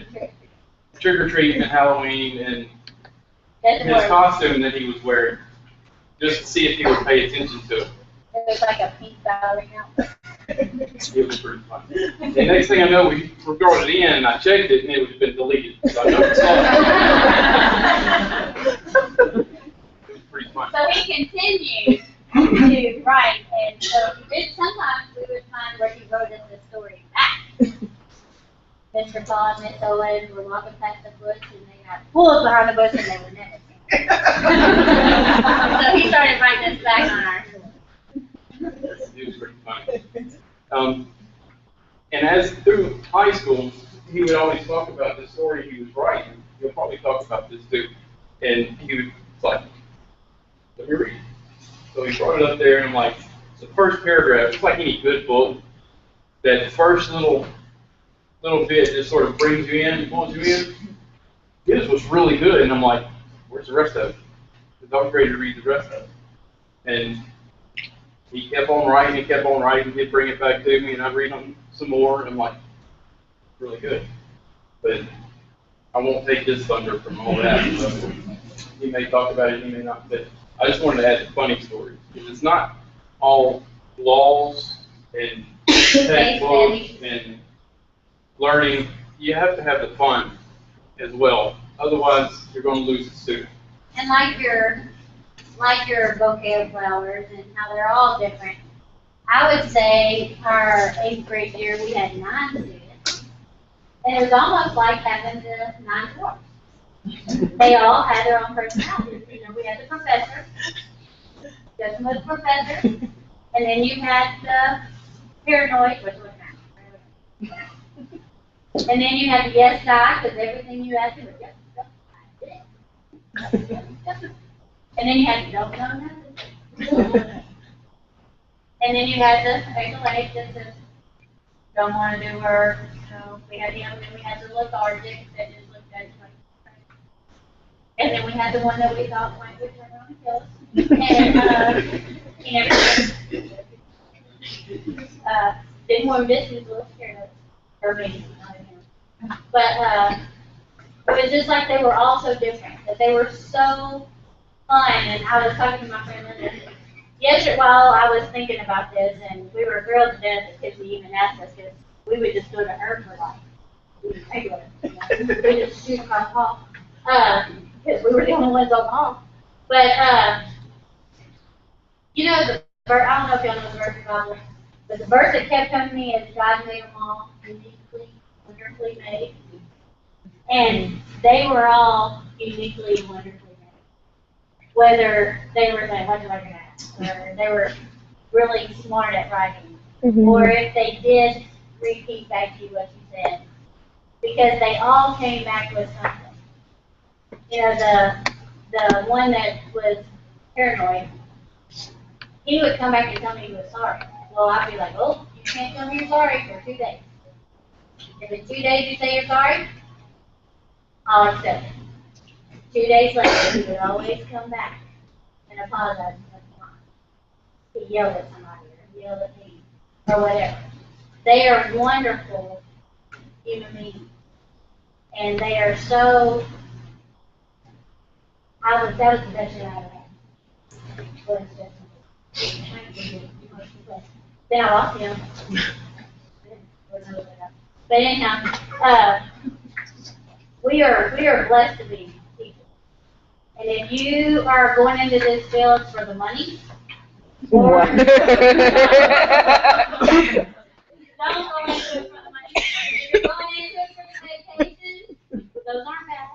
trick-or-treating and Halloween and his costume that he was wearing, just to see if he would pay attention to it. It was like a pink ballerina outfit. It was pretty fun. And next thing I know, we brought it in, and I checked it, and it had been deleted. So I never saw it. It was pretty fun. So he continued to write, and so sometimes we would find where he wrote in the story back. Mr. Paul and Miss Owen were walking past the bush, and they got pulled behind the bush, and they were never seen. So he started writing this back on our It was pretty funny. And as through high school, he would always talk about the story he was writing. He'll probably talk about this too. And he would like, let me read. So he brought it up there, and I'm like, the first paragraph, it's like any good book, that first little bit just sort of brings you in, pulls you in. His was really good, and I'm like, where's the rest of it? Because I was ready to read the rest of it. And he kept on writing, he'd bring it back to me, and I'd read them some more, and I'm like, really good. But I won't take his thunder from all that. So he may talk about it, he may not, but I just wanted to add the funny stories. Because it's not all laws and textbooks and learning. You have to have the fun as well. Otherwise, you're going to lose the student. And like your bouquet of flowers and how they're all different. I would say our 8th grade year, we had 9 students. And it was almost like having the 9 dwarfs. They all had their own personalities. You know, we had the professor, Justin was the professor, and then you had the paranoid, which was not. And then you had the yes guy, because everything you asked him was yes, I did. And then you had the don't know nothing. And then you had the special ed that just don't want to do work. So we had him, and then we had the lethargic that just looked at us like, and then we had the one that we thought might be turn around and kill us. And he never didn't want business, a little scared of us. Or me, not him. But it was just like they were all so different, that they were so fun. And I was talking to my friend Linda yesterday while I was thinking about this, and we were thrilled to death that kids would even ask us, because we would just go to her for like, regular, you know, we just shoot across the hall, because we were the only ones on the hall. But, you know, the bird, I don't know if y'all know the verse of Bible, but the verse that kept coming to me is God made them all uniquely, wonderfully made. And they were all uniquely and wonderfully made. Whether they were like that, or they were really smart at writing, or if they did repeat back to you what you said, because they all came back with something. You know, the one that was paranoid, he would come back and tell me he was sorry. Well, I'd be like, oh, you can't tell me you're sorry for 2 days. If in 2 days you say you're sorry, I'll accept it. 2 days later, he would always come back and apologize for something. He yelled at somebody, or yelled at me, or whatever. They are wonderful human beings. And they are so, that was the best year I ever had. Then I lost him. But anyhow, we are blessed to be people. And if you are going into this field for the money, or don't go into it for the money. If you're going into it for the vacations, those aren't bad.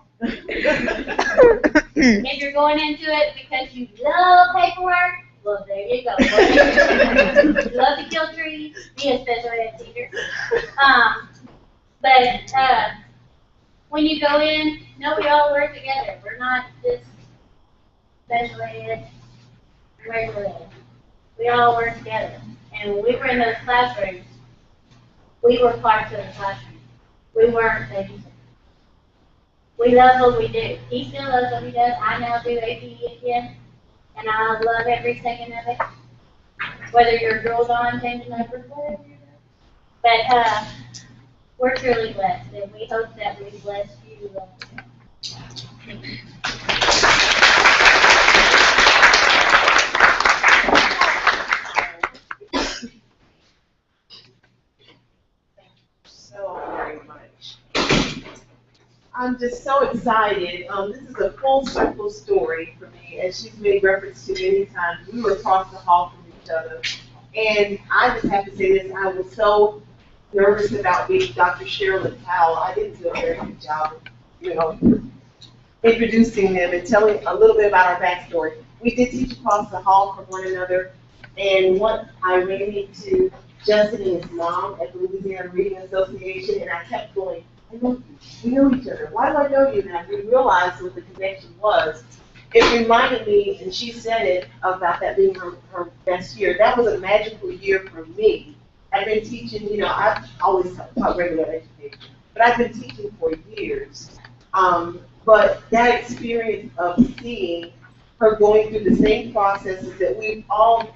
If you're going into it because you love paperwork, well, there you go. You love to kill trees, be a special ed teacher. But when you go in, no, we all work together. We're not just special ed, regular ed. We all work together. And when we were in those classrooms, we were parts of the classroom. We weren't babies. We love what we do. He still loves what he does. I now do AP again, and I love every second of it. Whether you're girls on, changing numbers, whatever you're doing. But we're truly blessed, and we hope that we bless you. So very much. I'm just so excited. This is a full circle story for me, as she's made reference to many times. We were across the hall from each other, and I just have to say this: I was so nervous about meeting Dr. Sherlyn Powell. I didn't do a very good job, introducing them and telling a little bit about our backstory. We did teach across the hall from one another, and once I ran into Justin and his mom at the Louisiana Reading Association, and I kept going, I know you. We know each other. Why do I know you? And I realized what the connection was. It reminded me, and she said it, about that being her best year. That was a magical year for me. I've been teaching, I've always taught regular education, but I've been teaching for years. But that experience of seeing her going through the same processes that we've all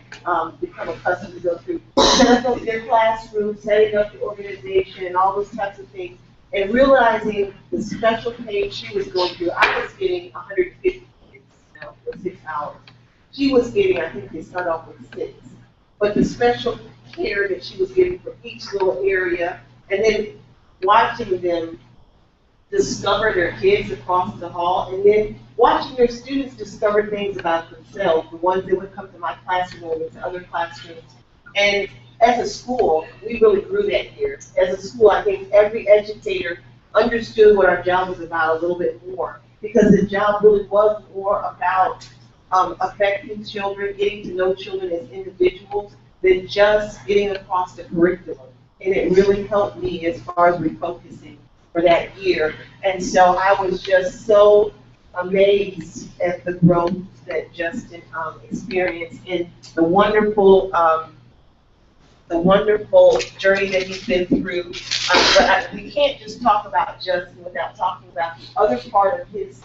become accustomed to go through. Setting up their classroom, setting up the organization, and all those types of things, and realizing the special pain she was going through. I was getting 150 kids, for 6 hours. She was getting, I think they start off with 6. But the special care that she was getting for each little area, and then watching them discover their kids across the hall, and then watching their students discover things about themselves, the ones that would come to my classroom and to other classrooms. And as a school, we really grew that year. As a school, I think every educator understood what our job was about a little bit more, because the job really was more about affecting children, getting to know children as individuals, than just getting across the curriculum. And it really helped me as far as refocusing for that year. And so I was just so amazed at the growth that Justin experienced and the wonderful journey that he's been through. We can't just talk about Justin without talking about the other part of his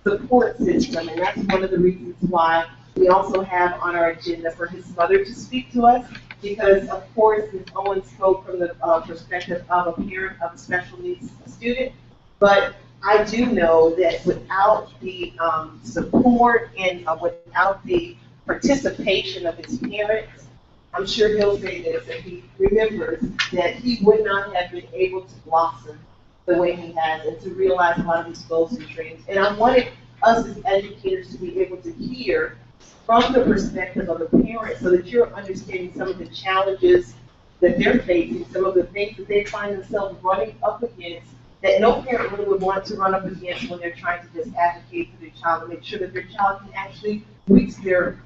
support system, and that's one of the reasons why we also have on our agenda for his mother to speak to us, because of course Ms. Owen spoke from the perspective of a parent of a special needs student, but I do know that without the support and without the participation of his parents, I'm sure he'll say this, and he remembers that he would not have been able to blossom the way he has and to realize a lot of his goals and dreams. And I wanted us as educators to be able to hear from the perspective of the parents so that you're understanding some of the challenges that they're facing, some of the things that they find themselves running up against that no parent really would want to run up against when they're trying to just advocate for their child and make sure that their child can actually reach their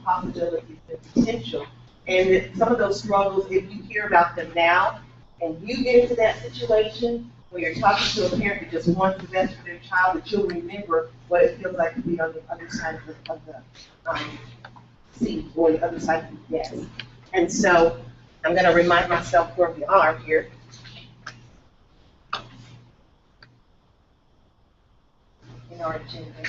possibilities and potential. And that some of those struggles, if you hear about them now and you get into that situation where you're talking to a parent that just wants the best for their child, that you'll remember what it feels like to be on the other side of the seat or the other side of the desk. And so I'm going to remind myself where we are here. In our agenda.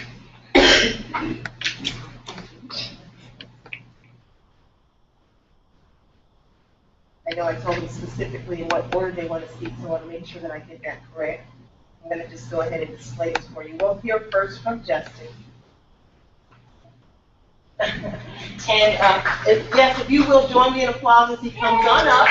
I know I told them specifically in what order they want to speak, so I want to make sure that I get that correct. I'm going to just go ahead and display this for you. We'll hear first from Justin. And if you will join me in applause as he comes on up.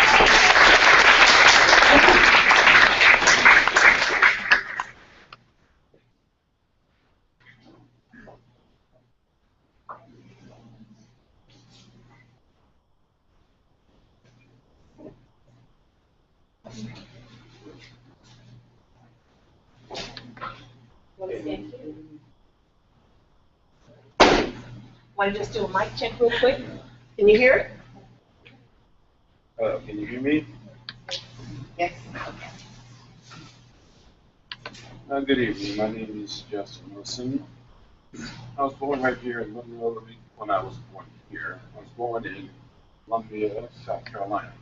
Want to just do a mic check real quick? Can you hear it? Can you hear me? Yes. Good evening. My name is Justin Wilson. I was born right here in Monroe. When I was born here, I was born in Columbia, South Carolina.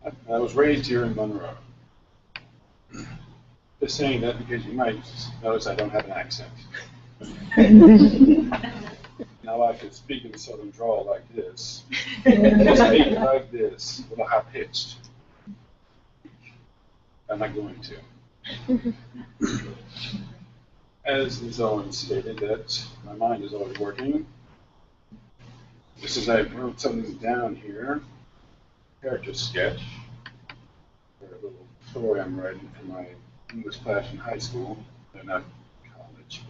I was raised here in Monroe. Just saying that because you might notice I don't have an accent. Now I could speak in a southern drawl like this. Speak like this, a little high pitched. I'm not going to. As Ms. Owen stated, that my mind is always working. Just as I wrote something down here, character sketch, for a little story I'm writing for my English class in high school, and not college.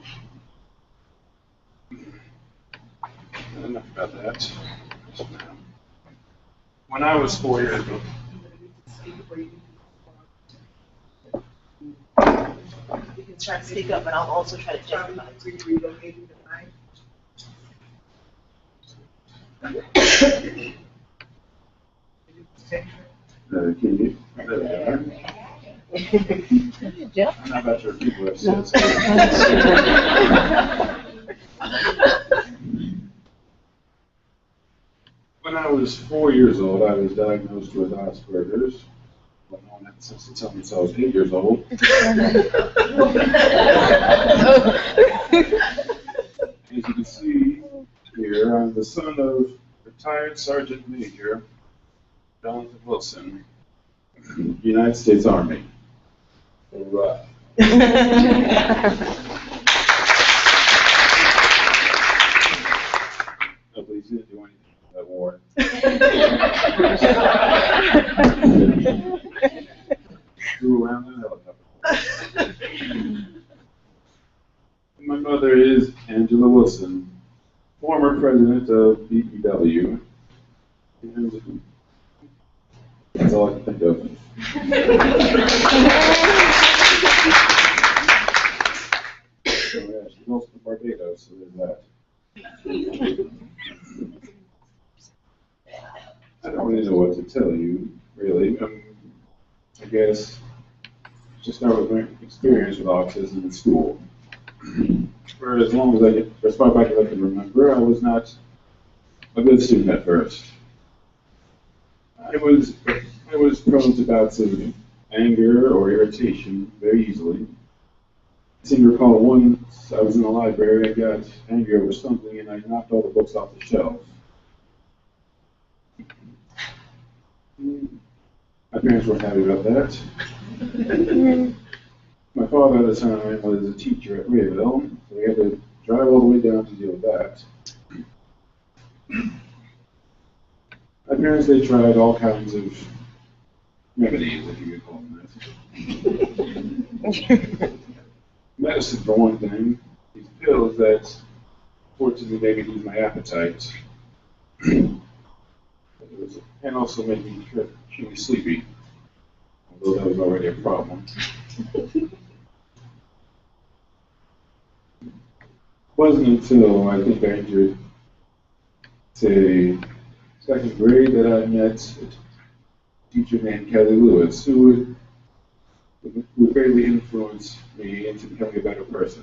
Enough about that. When I was 4 years old, You can try to speak up, but I'll also try to check the mic. can you? I'm not about your people have said so. When I was 4 years old, I was diagnosed with Asperger's. Well, no one had the sense to tell me until I was 8 years old. As you can see here, I'm the son of retired Sergeant Major Jonathan Wilson, United States Army. Hoorah. No, please didn't do anything for that war. Flew around in a helicopter. My mother is Angela Wilson, former president of BPW. And that's all I can think of. So yeah, she's also from Barbados, so there's that. I don't really know what to tell you, really. I guess just start with my experience with autism in school. For as long as as far back as I can remember, I was not a good student at first. I was prone to bouts of anger or irritation very easily. I seem to recall once I was in the library, I got angry over something and I knocked all the books off the shelf. My parents weren't happy about that. My father at the time was a teacher at Rayville, so we had to drive all the way down to deal with that. My parents, they tried all kinds of remedies, if you could call them that. Medicine, for one thing, these pills that fortunately maybe ease my appetite, and also made me extremely sleepy, although that was already a problem. It wasn't until I think I entered, say, second grade that I met a teacher named Kelly Lewis, who would greatly influence me into becoming a better person.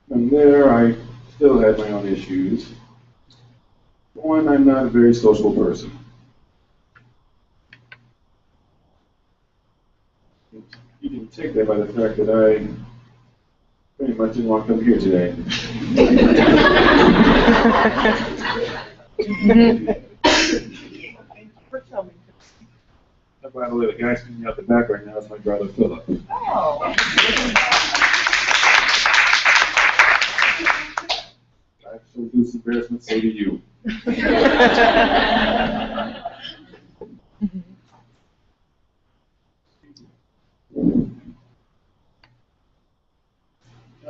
From there, I still had my own issues. One, I'm not a very social person. You can take that by the fact that I pretty much didn't want to come here today. By the way, the guy standing out the back right now is my brother Philip. Oh. I shall do this embarrassment, so do you.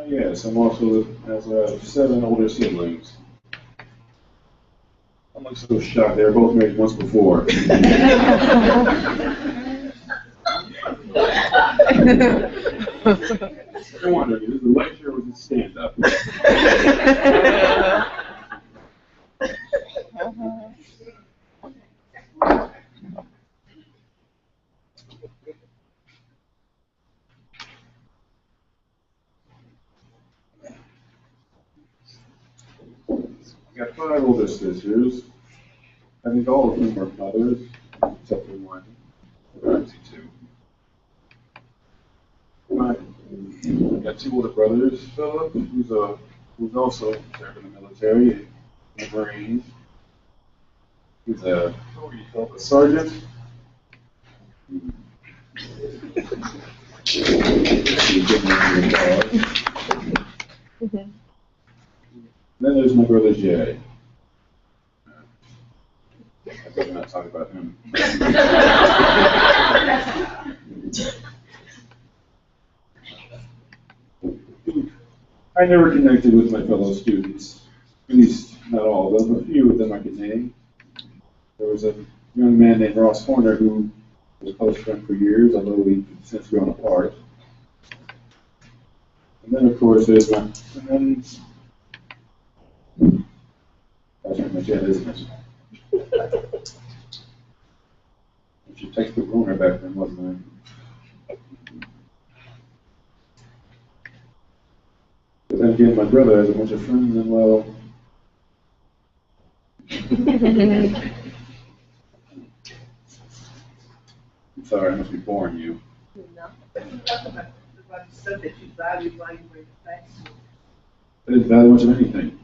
Yes, I'm also has 7 older siblings. I'm like so shocked. They were both married once before. No wonder, is it a lecture or is it stand-up? I got 5 older sisters. I think all of them are mothers, except for one. Actually 2. I got 2 older brothers. Philip, who's also served in the military, in the Marines. He's a sergeant. Then there's my brother Jay. I better not talk about him. I never connected with my fellow students, at least not all of them. A few of them I could name. There was a young man named Ross Horner who was a close friend for years, although we've since grown apart. And then, of course, there's my, that's pretty much it, isn't it? She textbook owner back then, wasn't I? But then again, my brother has a bunch of friends, and well, I'm sorry, I must be boring you. No. about the stuff that you value while you were in the classroom. I didn't value much of anything.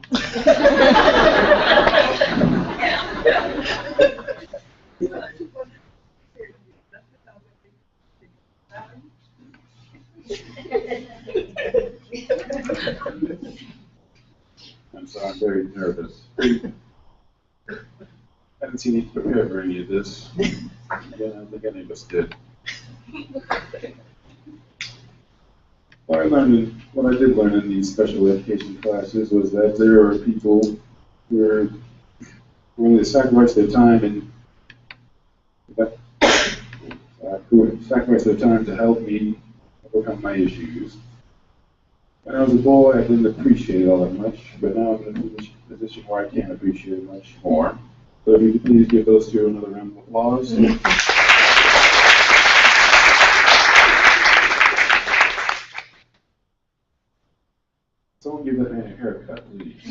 I'm sorry, I'm very nervous. I haven't seen you prepare for any of this. Yeah, I don't think any of us did. What I did learn in these special education classes was that there are people who are willing to sacrifice their time to help me overcome my issues. When I was a boy, I didn't appreciate it all that much, but now I'm in a position where I can appreciate it much more. So if you could please give those two another round of applause. Someone give that man a haircut, please.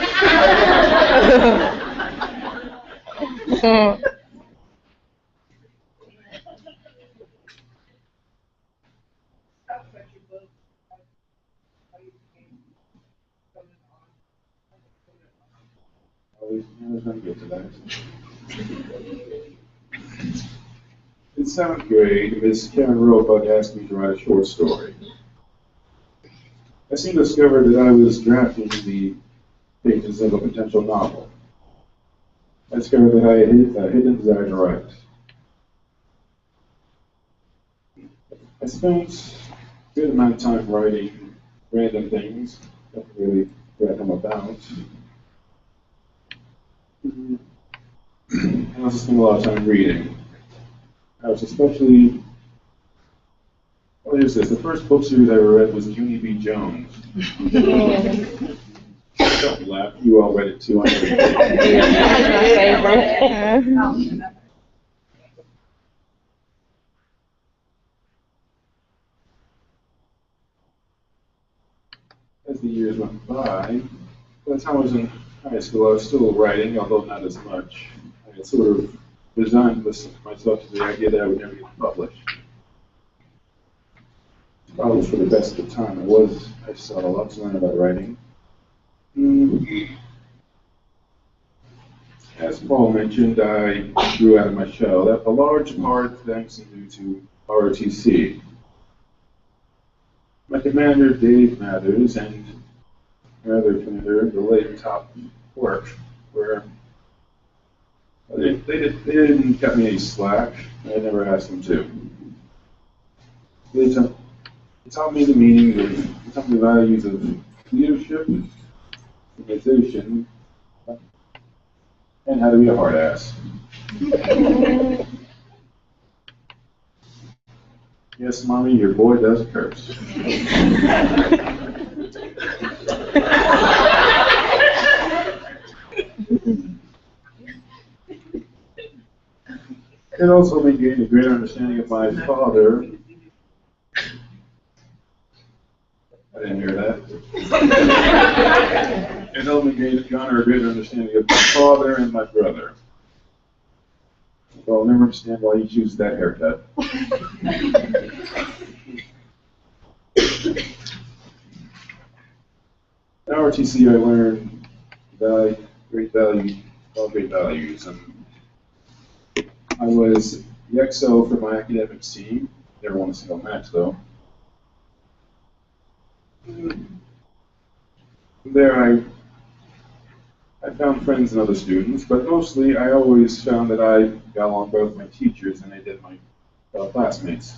Always not good to that. In 7th grade, Miss Karen Roebuck asked me to write a short story. I soon discovered that I was drafting the pages of a potential novel. I discovered that I had a hidden desire to write. I spent a good amount of time writing random things, not really what I'm about. I also spent a lot of time reading. I was especially, what is this? The first book series I ever read was Junie B. Jones. Don't laugh, you all read it too. I know you did. As the years went by the time I was in high school, I was still writing, although not as much. I had sort of resigned myself to the idea that I would never get published. Probably for the best of the time. I still had a lot to learn about writing. As Paul mentioned, I grew out of my shell. A large part thanks to ROTC. My commander, Dave Mathers, and my other commander, the late Top Work, where they didn't cut me any slack. I never asked them to. They taught me the values of leadership, organization, and how to be a hard ass. Yes, Mommy, your boy does curse. It also made me gain a greater understanding of my father. I didn't hear that. It helped me garner a greater understanding of my father and my brother. Well, I'll never understand why you choose that haircut. At ROTC, I learned great values. I was the XO for my academics team. Never won a single match, though. There, I found friends and other students, but mostly I always found that I got along better with my teachers than I did my classmates.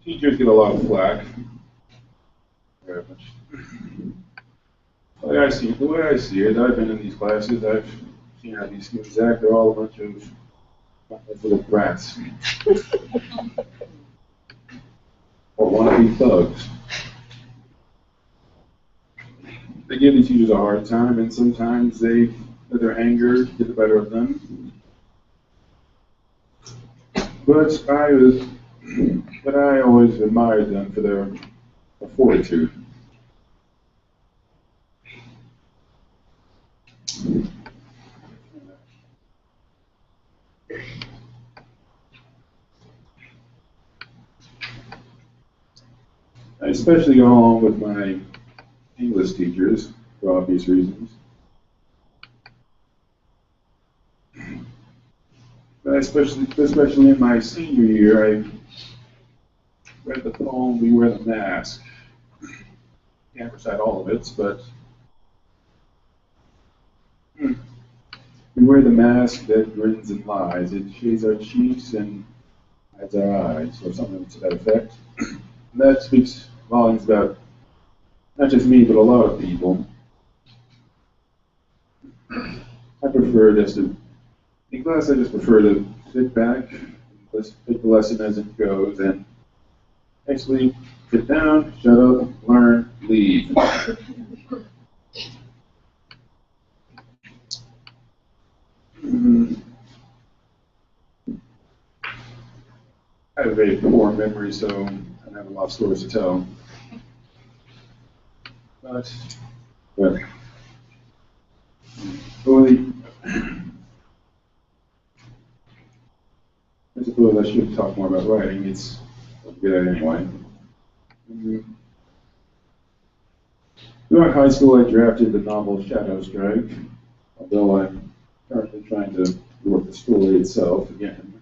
Teachers get a lot of flack. Very much. The way I see it, I've been in these classes, I've seen how these students act, they're all a bunch of little brats. Or wannabe thugs. They give these teachers a hard time, and sometimes they let their anger get the better of them. But I always admired them for their fortitude. especially get along with my English teachers for obvious reasons. But especially in my senior year, I read the poem "We Wear the Mask." Can't recite all of it, but we wear the mask that grins and lies. It shades our cheeks and hides our eyes, or something to that effect. And that speaks volumes about not just me, but a lot of people. I prefer just to, in class, I just prefer to sit back, take the lesson as it goes, and actually sit down, shut up, learn, leave. I have a very poor memory, so I don't have a lot of stories to tell. But really, I suppose I should talk more about writing. It's good anyway. Throughout high school, I drafted the novel Shadow Strike, although I'm currently trying to work the story itself again.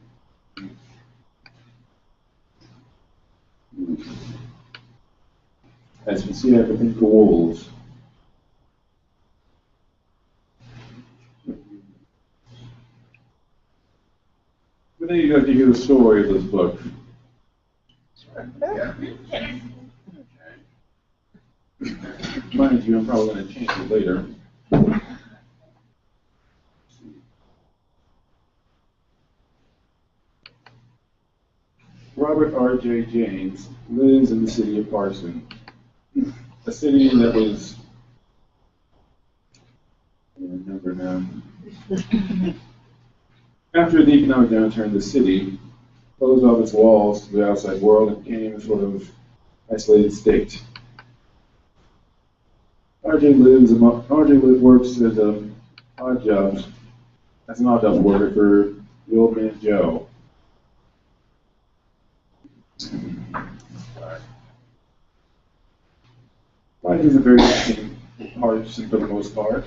As you can see, I have a thing for wolves. But then you'd like to hear the story of this book. Yeah. Mind you, I'm probably going to change it later. Robert R.J. James lives in the city of Parson, a city that was, I don't remember now. After the economic downturn, the city closed off its walls to the outside world and became a sort of isolated state. RJ works as an odd job worker for the old man Joe. Life is a very interesting person for the most part,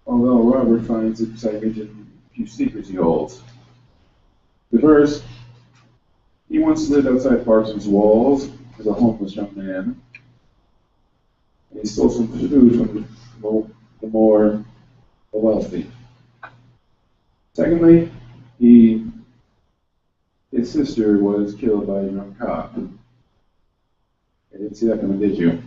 although Robert finds excitement in a few secrets he holds. The first, he once lived outside Parsons' walls as a homeless young man. And he stole some food from the wealthy. Secondly, his sister was killed by a young cop. I didn't see that coming, did you?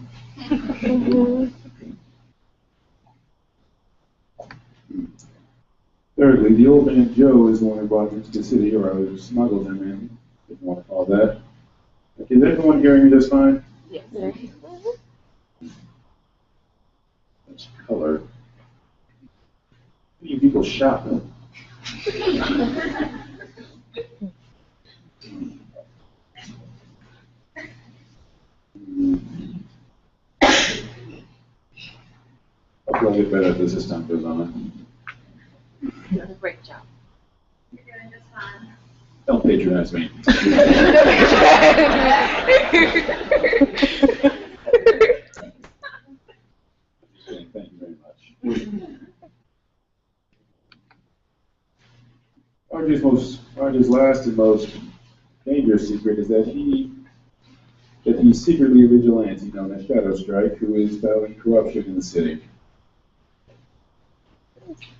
Thirdly, the old man Joe is the one who brought him into the city, or rather smuggled him in, if you want to call that. Okay, is everyone hearing me just fine? Yes. That's color. You people shop. I'll get better at this as time goes on. You did a great job. You're doing just fine. Don't patronize me. Thank you very much. RJ's last and most dangerous secret is that he's secretly a vigilante known as Shadow Strike, who is battling corruption in the city.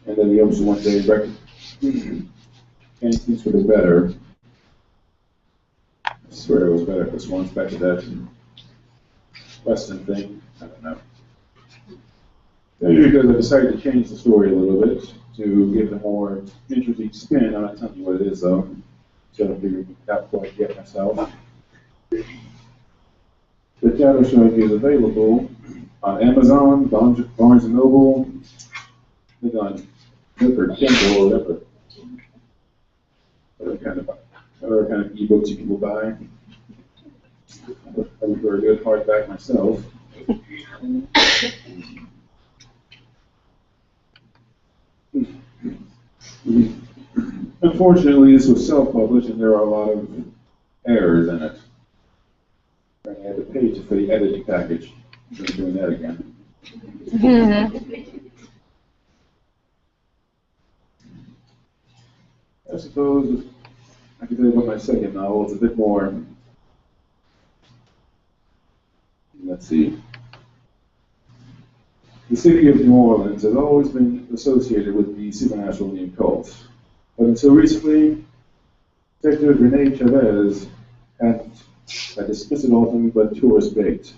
And then he hopes to one day change things for the better. I swear it was better at this one, back to that Western thing. I don't know. Maybe because I decided to change the story a little bit to give it a more interesting spin. I'm not telling you what it is though, so I figured out quite yet myself. The Shadow Strike is available on Amazon, Barnes & Noble, I think on Nook or Kindle or whatever kind of ebooks you people buy. I prefer a good hardback myself. Unfortunately, this was self-published and there are a lot of errors in it. I had to page for the editing package. I'm doing that again. I suppose I can tell you about my second novel. It's a bit more, let's see. The city of New Orleans has always been associated with the supernatural and the occult. But until recently, Detective Renee Chavez had dismissed it all from but tourist bait.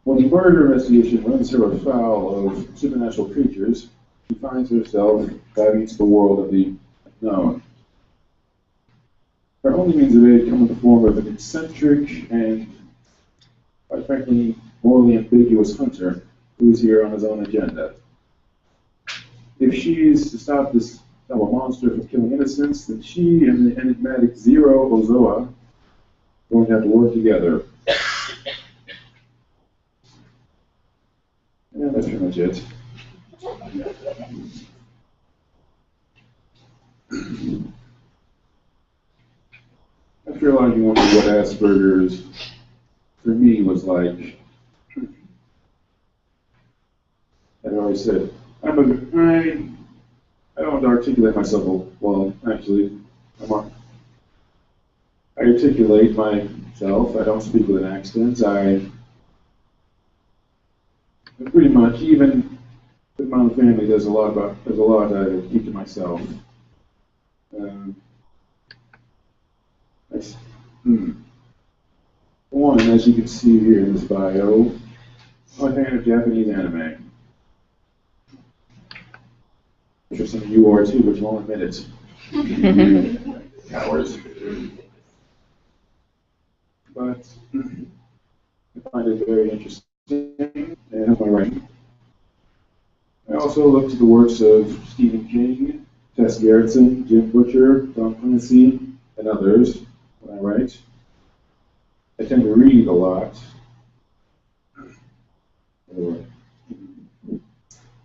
When the murder investigation runs her afoul of supernatural creatures, she finds herself diving into the world of the unknown. Her only means of aid come in the form of an eccentric and, quite frankly, morally ambiguous hunter who is here on his own agenda. If she is to stop this double monster from killing innocents, then she and the enigmatic Zero Ozoa are going to have to work together. Yeah, that's pretty much it. After a lot of you wonder what Asperger's for me was like, I always said, I don't articulate myself well, actually. I articulate myself. I don't speak with an accent. I pretty much, even with my own family, there's a lot I keep to myself. One, as you can see here in this bio, I'm a fan of Japanese anime. I'm sure some of you are too, but you won't admit it. Cowards. But I find it very interesting and have my writing. I also look to the works of Stephen King, Tess Gerritsen, Jim Butcher, Tom Clancy, and others when I write. I tend to read a lot. I'm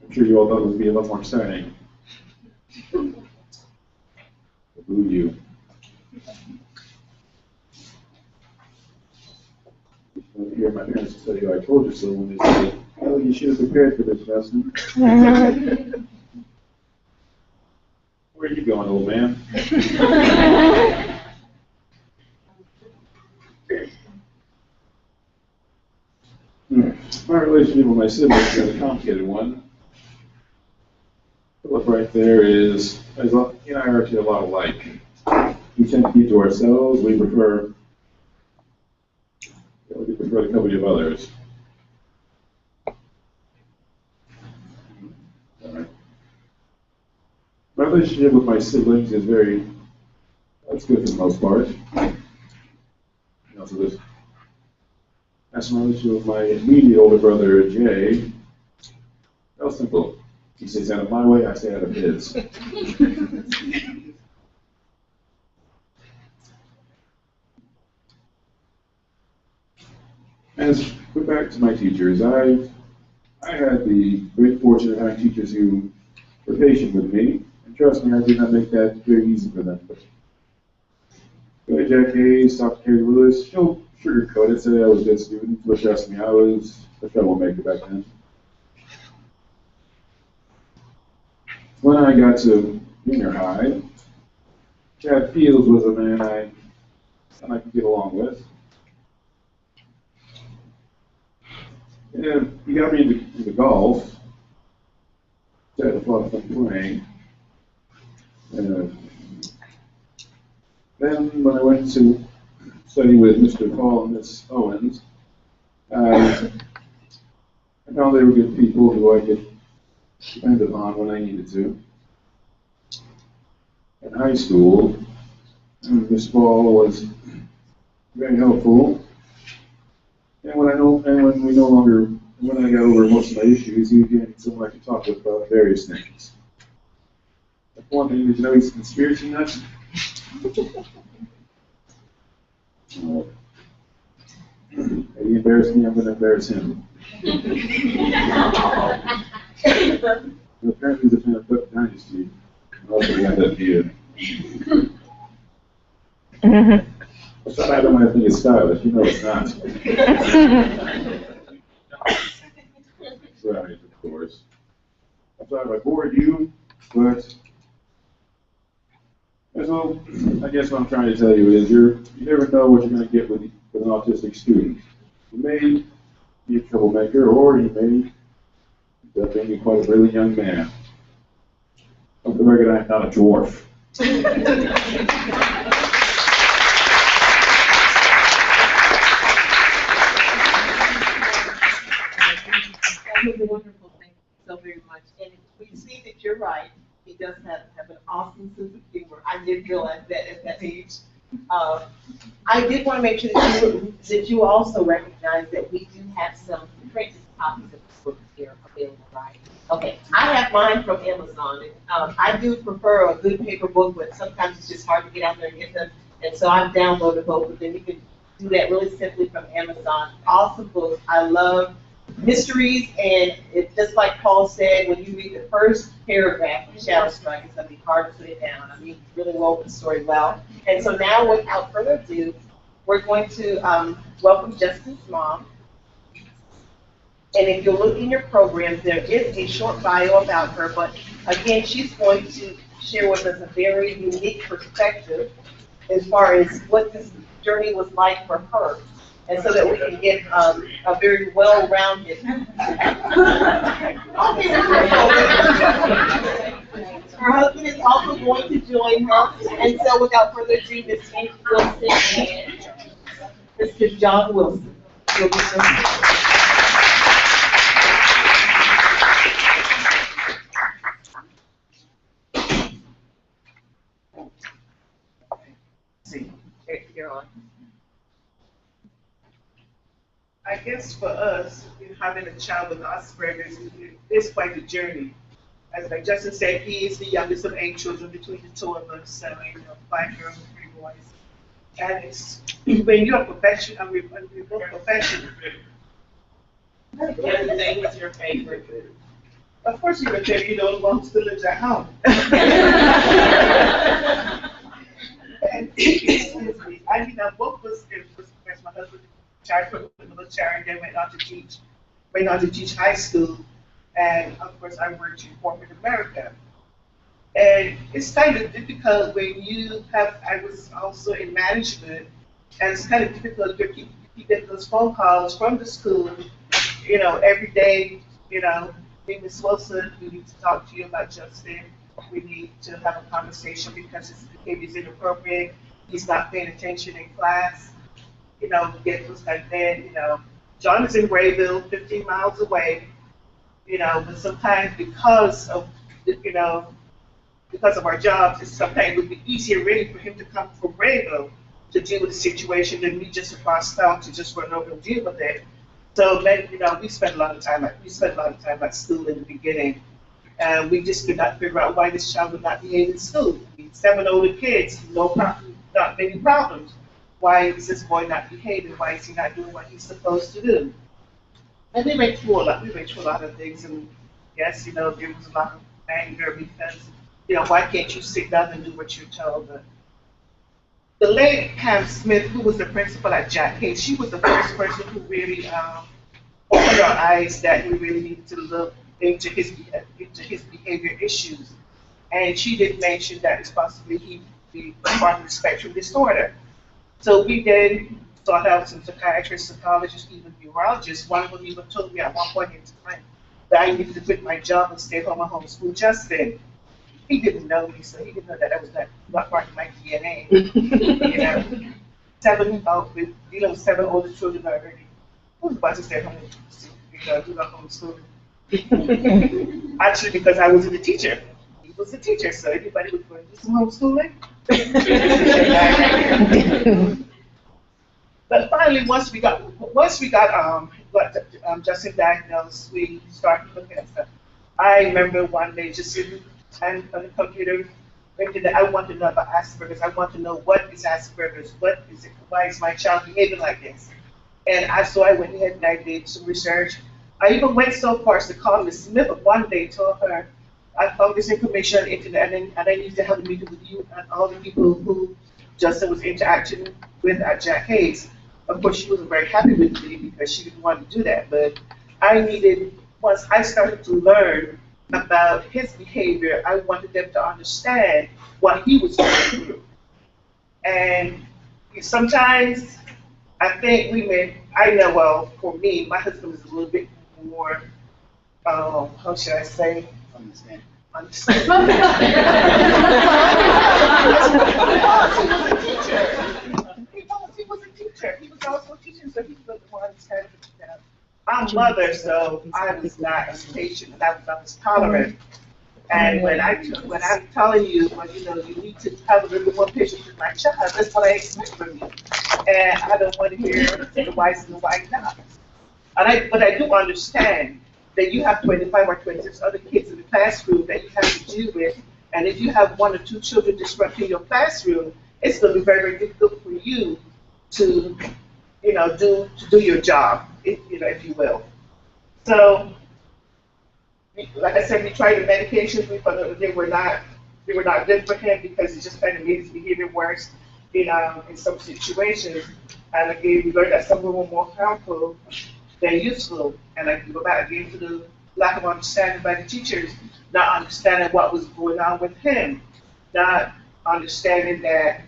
sure you all thought it would be a lot more exciting. Boo you. I hear my parents tell you I told you so when they say, oh, you should have prepared for this, Justin. Where are you going, old man? My relationship with my siblings is a complicated one. Philip right there is, he and I are actually a lot alike. We tend to keep to ourselves. We prefer the company of others. My relationship with my siblings is that's good for the most part. That's my relationship with my immediate older brother, Jay. Real simple. He stays out of my way, I stay out of his. As go back to my teachers, I had the great fortune of having teachers who were patient with me, and trust me, I did not make that very easy for them. Jack Hayes, Dr. Kerry Lewis, she'll sugarcoat it, say I was a good student, but trust me, I was a troublemaker back then. When I got to junior high, Chad Fields was a man I could get along with. And he got me into golf. I had a lot of fun playing. Then when I went to study with Mr. Paul and Miss Owens, I found they were good people who I could depend upon when I needed to. In high school, Miss Paul was very helpful. And when I got over most of my issues, he gave me someone I could talk with about various things. One thing, did you know he's a conspiracy nut? If he embarrassed me, I'm going to embarrass him. Apparently he's a fan of Duck Dynasty. I also got that view. Sometimes I don't want to think it's stylish, you know it's not. Right, of course. I'm sorry if I bored you, but so I guess what I'm trying to tell you is you never know what you're going to get with an autistic student. You may be a troublemaker, or you may end up being quite a really young man. On the record, I'm not a dwarf. That was a wonderful thing, so very much. And we see that you're right. He does have an awesome sense of humor. I didn't realize that at that age. I did want to make sure that you also recognize that we do have some printed copies of the book here available, right? Okay, I have mine from Amazon. I do prefer a good paper book, but sometimes it's just hard to get out there and get them. And so I've downloaded both, but then you can do that really simply from Amazon. Awesome books. I love mysteries, and it's just like Paul said, when you read the first paragraph of Shadow Strike, it's going to be hard to put it down. I mean, it's really wove the story well. And so now, without further ado, we're going to welcome Justin's mom. And if you look in your program, there is a short bio about her, but again, she's going to share with us a very unique perspective as far as what this journey was like for her. And so that we can get a very well-rounded. Her husband is also going to join her. And so without further ado, Ms. Hank Wilson and Mr. John Wilson. You'll be so See, you're on. I guess for us, having a child with Asperger's is quite a journey. As like Justin said, he is the youngest of 8 children between the two of us, 5 girls and 3 boys. And it's when you're a perfection, and we're both perfection. Everything was your favorite. Of course, you're a kid, you know, the one who still lives at home. And excuse me, I mean, both of us, my husband, Shari, Shari, then went on to teach high school, and of course I worked in corporate America. And it's kind of difficult when I was also in management, and it's kind of difficult to keep getting those phone calls from the school, you know, every day, you know, hey, Ms. Wilson, we need to talk to you about Justin. We need to have a conversation because his behavior is inappropriate. He's not paying attention in class. You know, get things like that. You know, John is in Rayville, 15 miles away. You know, but sometimes because of our jobs, sometimes it would be easier really for him to come from Rayville to deal with the situation than me just across town to just run over and deal with it. So, you know, we spent a lot of time at school in the beginning. And we just could not figure out why this child would not behave in school. 7 older kids, not many problems. Why is this boy not behaving? Why is he not doing what he's supposed to do? And we went through a lot of things, and yes, you know, there was a lot of anger because, you know, why can't you sit down and do what you're told? But the late Pam Smith, who was the principal at Jack Hayes, she was the first person who really opened our eyes that we really needed to look into his behavior issues. And she did mention that it's possibly he be Autism Spectrum disorder. So we then sought out some psychiatrists, psychologists, even neurologists. One of them even told me at one point in time that I needed to quit my job and stay home and homeschool Justin. He didn't know me, so he didn't know that was not part of my DNA. You know, with 7 older children already. I was about to stay home and do not homeschool. Actually, because I wasn't a teacher. He was a teacher, so anybody was going to do some homeschooling. But finally, once we got Justin diagnosed, we started looking at stuff. I remember one day just sitting on the computer, thinking that I want to know about Asperger's. I want to know what is Asperger's, what is it, why is my child behaving like this? And I went ahead and I did some research. I even went so far as to call Ms. Smith one day, told her I found this information on the internet, and I need to have a meeting with you and all the people who Justin was interacting with at Jack Hayes. Of course, she wasn't very happy with me because she didn't want to do that. But I needed, once I started to learn about his behavior, I wanted them to understand what he was going through. And sometimes I think I know, well, for me, my husband is a little bit more, how should I say? Understand. He was a teacher. He was also a teacher, so he was the one who I'm a mother, so I was not as patient and I was not as tolerant. And when I'm telling you, well, you know, you need to have a little more patience with my child, that's what I expect from you. And I don't want to hear the whys and the why not. But I do understand that you have 25 or 26 other kids in the classroom that you have to deal with. And if you have 1 or 2 children disrupting your classroom, it's going to be very, very difficult for you to, you know, do your job, if you will. So, like I said, we tried the medications. We found that they were not good for him because it just kind of made his behavior worse, you know, in some situations. And again, we learned that some of them were more harmful than useful. And I can go back again to the lack of understanding by the teachers, not understanding what was going on with him, not understanding that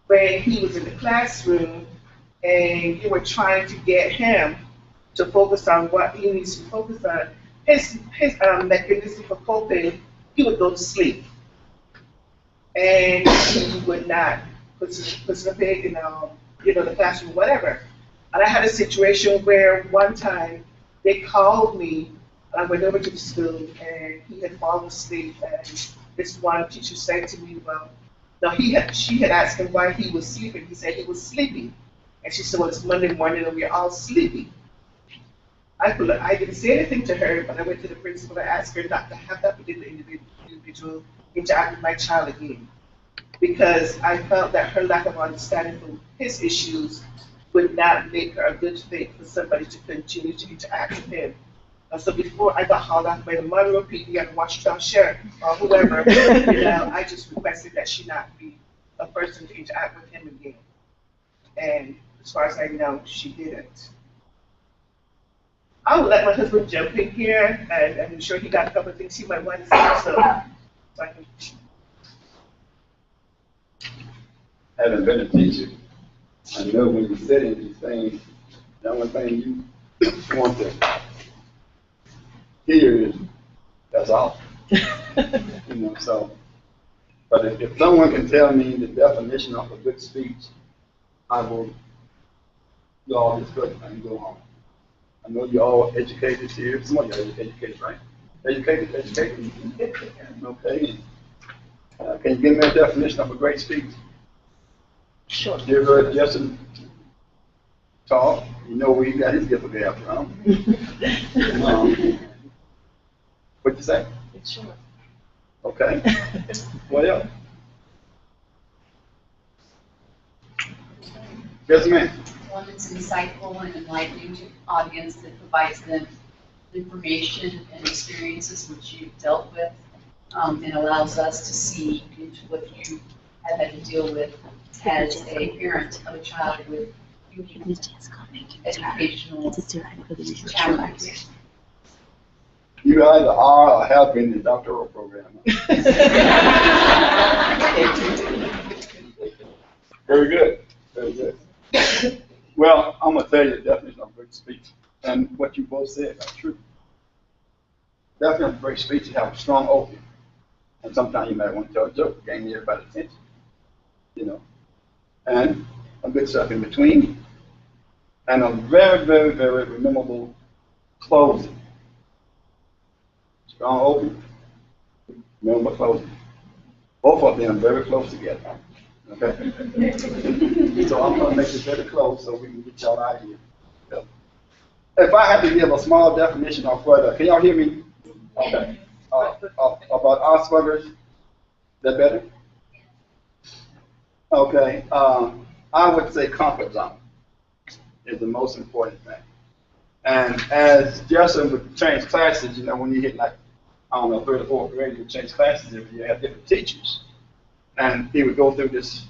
when he was in the classroom and you were trying to get him to focus on what he needs to focus on, his mechanism for coping, he would go to sleep. And he would not participate in the classroom, whatever. And I had a situation where one time they called me, and I went over to the school, and he had fallen asleep, and this one teacher said to me, well, no, she had asked him why he was sleeping. He said he was sleepy. And she said, well, it's Monday morning and we're all sleepy. I didn't say anything to her, but I went to the principal and asked her not to have that particular individual interact with my child again. Because I felt that her lack of understanding for his issues would not make her a good fit for somebody to continue to interact with him. And so before I got hauled out by the mother or PD and Washington Sheriff or whoever, I just requested that she not be a person to interact with him again. And as far as I know, she didn't. I will let my husband jump in here, and I'm sure he got a couple of things he might want to say, so I can. Having been a teacher, I know when you're setting these things, the only thing you want to hear is, that's all. So, but if someone can tell me the definition of a good speech, I will do all this good and go home. I know you're all educated here. Some of you are educated, right? Educated. Okay. Can you give me a definition of a great speech? Sure. You heard Justin talk. You know where he got his gift of gab from. What'd you say? It's short. Okay. What else? Yes, ma'am. One that's insightful and enlightening to the audience, that provides them information and experiences which you've dealt with, and allows us to see into what you have had to deal with as a parent of a child with unique educational challenges. You either are or have been in the doctoral program. Very good. Very good. Well, I'm going to tell you the definition of great speech. And what you both said is true. Definition of great speech is have a strong opening. And sometimes you might want to tell a joke to gain everybody's attention. And a good stuff in between. And a very, very, very memorable closing. Strong opening, memorable closing. Both of them very close together. Okay? So I'm going to make this very close so we can get y'all out of here. If I had to give a small definition of what, can y'all hear me? Okay. About Asperger's, is that better? Okay. I would say comfort zone is the most important thing. And as Justin would change classes, when you hit like, I don't know, 3rd or 4th grade, you would change classes every year, have different teachers. And he would go through this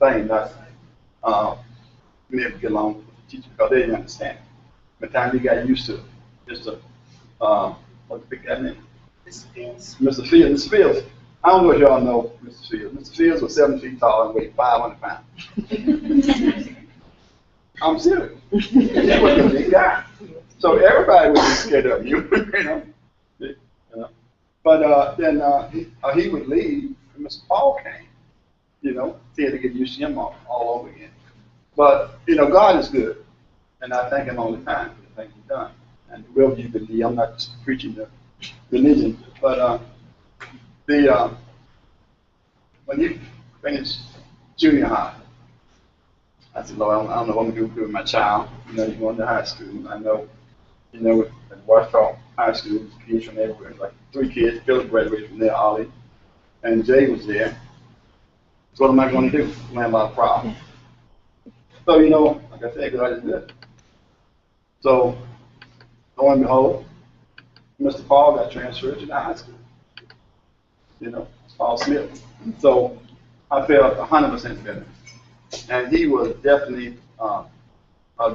thing that we never get along with the teacher because they didn't understand. By the time we got used to it, Mr. What's the big guy name? Mr. Fields. Mr. Fields. Mr. Fields. I don't know if y'all know Mr. Fields. Mr. Fields was 7 feet tall and weighed 500 pounds. I'm serious. He was a big guy. So everybody would be scared of you, you know. But then he would leave, and Mr. Paul came. You know, he had to get used to him all over again. But, you know, God is good. And I thank him all the time for the things he's done. And will you believe, I'm not just preaching the religion, but when he finished junior high, I said, Lord, I don't know what I'm going to do with my child. You know, he's going to high school. I know, you know, at Washington High School, kids from everywhere, like 3 kids. Philip graduated from there, Ollie, and Jay was there. So what am I going to do? I have a lot of problems. So, you know, like I said, God is good. So, lo and behold, Mr. Paul got transferred to the high school. You know, Paul Smith. So, I felt 100% better. And he was definitely a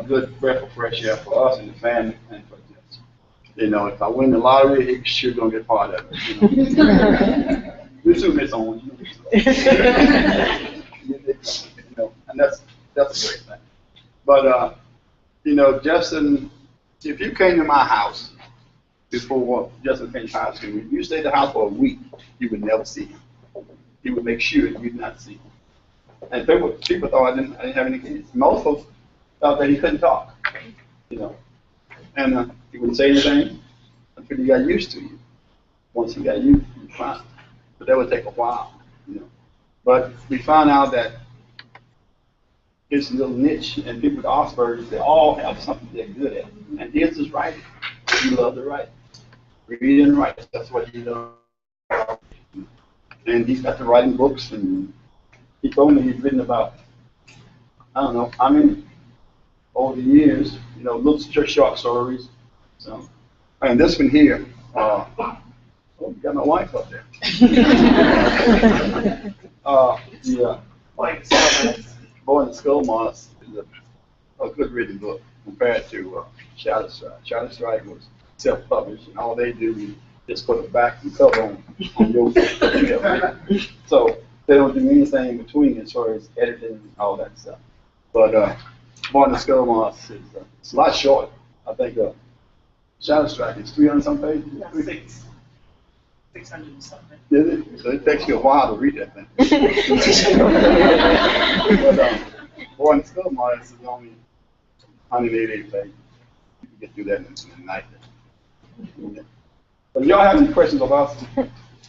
good breath of fresh air for us and the family and for us. You know, if I win the lottery, he's sure going to get part of it. You know. We too miss on, you know, and that's a great thing. But, you know, Justin, if you came to my house before Justin finished high school, if you stayed at the house for a week, you would never see him. He would make sure you did not see him. And people thought I didn't have any kids. Most folks thought that he couldn't talk, you know. And he wouldn't say anything until he got used to you. Once he got used to you, fine. But that would take a while, you know. But we found out that his little niche, and people with Asperger, they all have something they're good at. And his is writing. He loves to write. Read and write. That's what he does. And he's got to writing books, and he told me he's written about, I don't know, I mean, over the years, you know, little short stories. So, and this one here, oh, you got my wife up there. Yeah. Boy in the Skull Moss is a good written book compared to Shadow Strike. Shadow Strike was self-published, and all they do is just put a back and cover on your book. So they don't do anything in between as far as editing and all that stuff. But Boy in the Skull Moss is it's a lot shorter. I think Shadow Strike is 300 some pages. Yeah, 600 and something. Is it? So it takes you a while to read that thing. But Boy in the Skull Moss is only 188 pages. You can get through that in a night. Yeah. But if y'all have any questions about,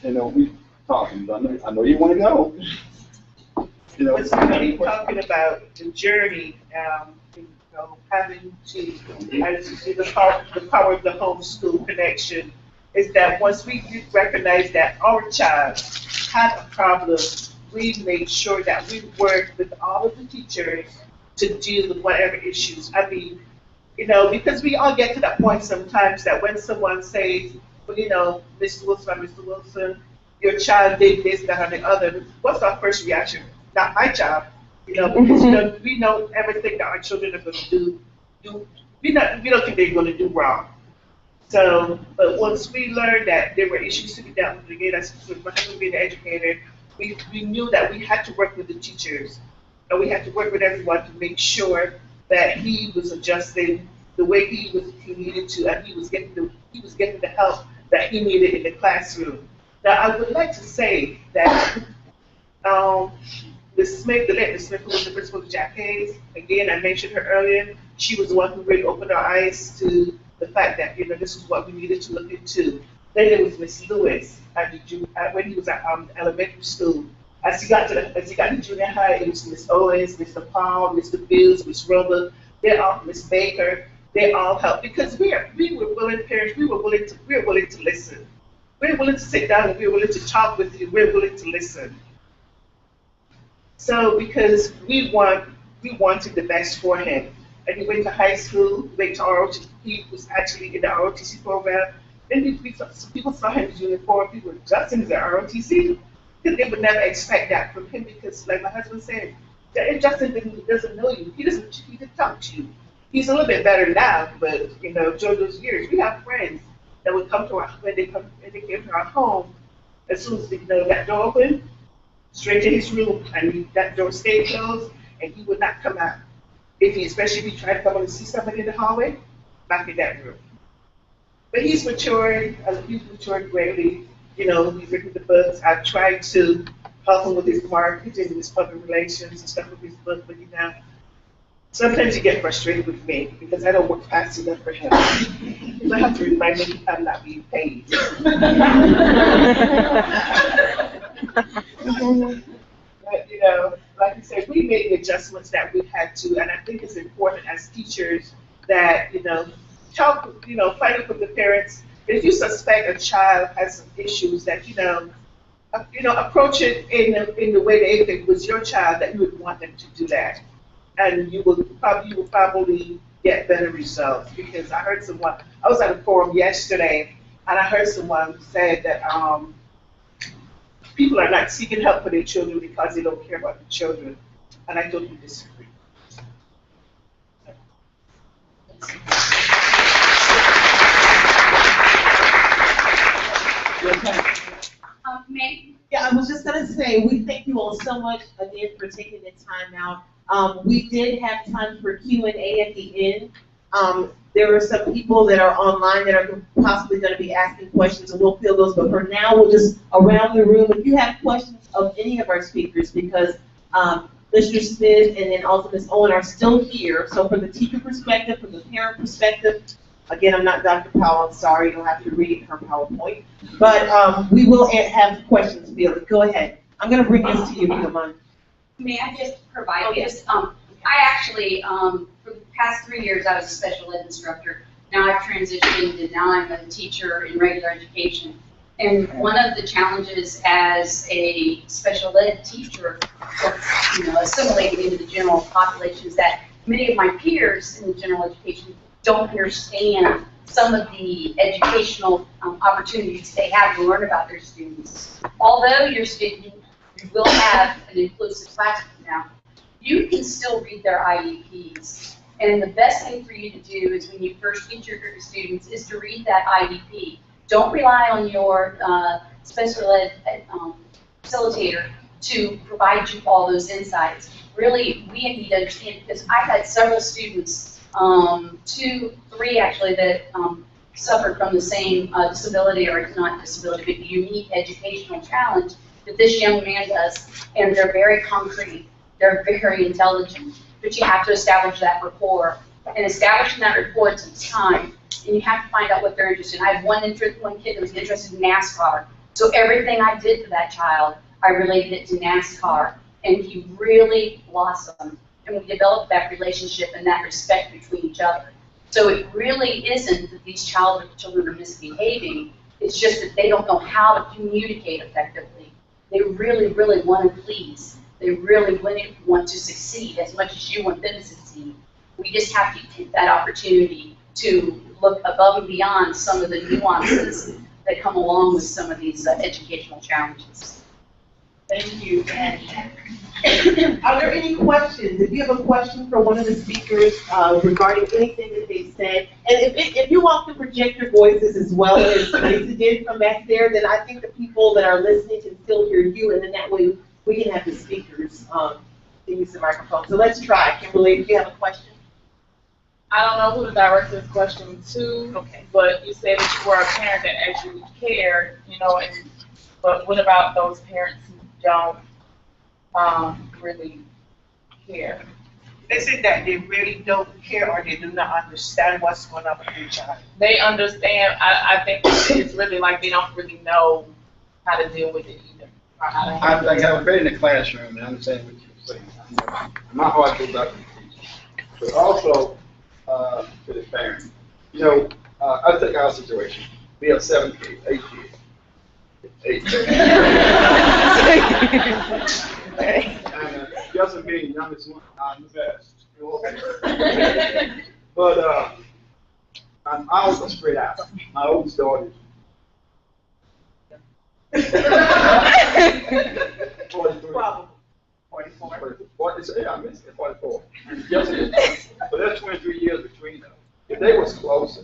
you know, we talking. I know you want to go. You know, It's really talking about the journey, you know, having to, as you see, the power of the homeschool connection is that once we recognize that our child had a problem, we made sure that we worked with all of the teachers to deal with whatever issues. I mean, you know, because we all get to that point sometimes that when someone says, well, you know, Mr. Wilson, your child did this, that, or the other, what's our first reaction? Not my child, you know, because you know, we know everything that our children are going to do. We don't think they're going to do wrong. So, but once we learned that there were issues to be dealt with, again, as my husband being an educator, we knew that we had to work with the teachers, and we had to work with everyone to make sure that he was adjusting the way he needed to, and he was getting the help that he needed in the classroom. Now, I would like to say that Ms. Smith, the late Ms. Smith, who was the principal of Jack Hayes, again, I mentioned her earlier, she was the one who really opened our eyes to the fact that, you know, this is what we needed to look into. Then there was Miss Lewis when he was at elementary school. As he got to junior high, it was Miss Owens, Mr. Paul, Mr. Fields, Miss Robert, Miss Baker. They all helped because we were willing, parents. We were willing to listen. We were willing to sit down and we were willing to talk with you. We were willing to listen. So because we wanted the best for him. And he went to high school, went to ROTC. He was actually in the ROTC program. And people saw his uniform. People, Justin is at ROTC. Because they would never expect that from him because, like my husband said, Justin doesn't know you. He didn't talk to you. He's a little bit better now, but you know, during those years, we have friends that would come to our when they came to our home. As soon as that door opened, straight to his room, and that door stayed closed, and he would not come out. Especially if he tried to come and see somebody in the hallway, back in that room. But he's matured. He's matured greatly. You know, he's written the books. I've tried to help him with his marketing and his public relations and stuff with his book, but you know, sometimes you get frustrated with me because I don't work fast enough for him. Because I have to remind him I'm not being paid. But you know, like I said, we made the adjustments that we had to, and I think it's important as teachers that find out from the parents. If you suspect a child has some issues, that approach it in the way that if it was your child, that you would want them to do that, and you will probably get better results. Because I was at a forum yesterday, and I heard someone say that people are not seeking help for their children because they don't care about the children, and I totally disagree. Yeah, I was just gonna say, we thank you all so much again for taking the time out. We did have time for Q&A at the end. There are some people that are online that are possibly gonna be asking questions, and we'll fill those, but for now, we'll just around the room, if you have questions of any of our speakers, because Mr. Smith and then also Ms. Owen are still here, so from the teacher perspective, from the parent perspective, again, I'm not Dr. Powell, I'm sorry, you'll have to read her PowerPoint. But we will have questions fielded. Go ahead. I'm going to bring this to you if you don't mind. May I just provide this? I actually, for the past 3 years, I was a special ed instructor. Now I've transitioned, and now I'm a teacher in regular education. And one of the challenges as a special ed teacher, assimilating into the general population, is that many of my peers in the general education don't understand some of the educational opportunities they have to learn about their students. Although you will have an inclusive classroom now, you can still read their IEPs. And the best thing for you to do is when you first get your group of students is to read that IEP. Don't rely on your special ed facilitator to provide you all those insights. Really, we need to understand, because I've had several students, 2, 3 actually, that suffered from the same disability, or not disability, but unique educational challenge that this young man does, and they're very concrete, they're very intelligent, but you have to establish that rapport, and establishing that rapport takes time, and you have to find out what they're interested in. I have one kid that was interested in NASCAR, so everything I did for that child, I related it to NASCAR, and he really blossomed. And we developed that relationship and that respect between each other. So it really isn't that these children are misbehaving. It's just that they don't know how to communicate effectively. They really, really want to please. They really want to succeed as much as you want them to succeed. We just have to take that opportunity to look above and beyond some of the nuances that come along with some of these educational challenges. Thank you. Are there any questions? If you have a question for one of the speakers regarding anything that they said, and if you want to project your voices as well as Lisa did from back there, then I think the people that are listening can still hear you, and then that way we can have the speakers use the microphone. So let's try. Kimberly, if you have a question. I don't know who to direct this question to, Okay. But you said that you were a parent that actually cared, but what about those parents who don't really care? Is it that they really don't care, or they do not understand what's going on with their child? They understand. I think it's really like they don't really know how to deal with it either. I think I've been in the classroom and understand what you're saying. My heart goes out to the teacher, but also to the parent. I take our situation. We have 7 kids, 8 kids. 8 and Justin being the youngest one, I'm the best. But I'm also spread out. My oldest daughter. 43. Probably. 43. Yeah, I missed it, 44. Yes, it is. So that's 23 years between them. If they was closer,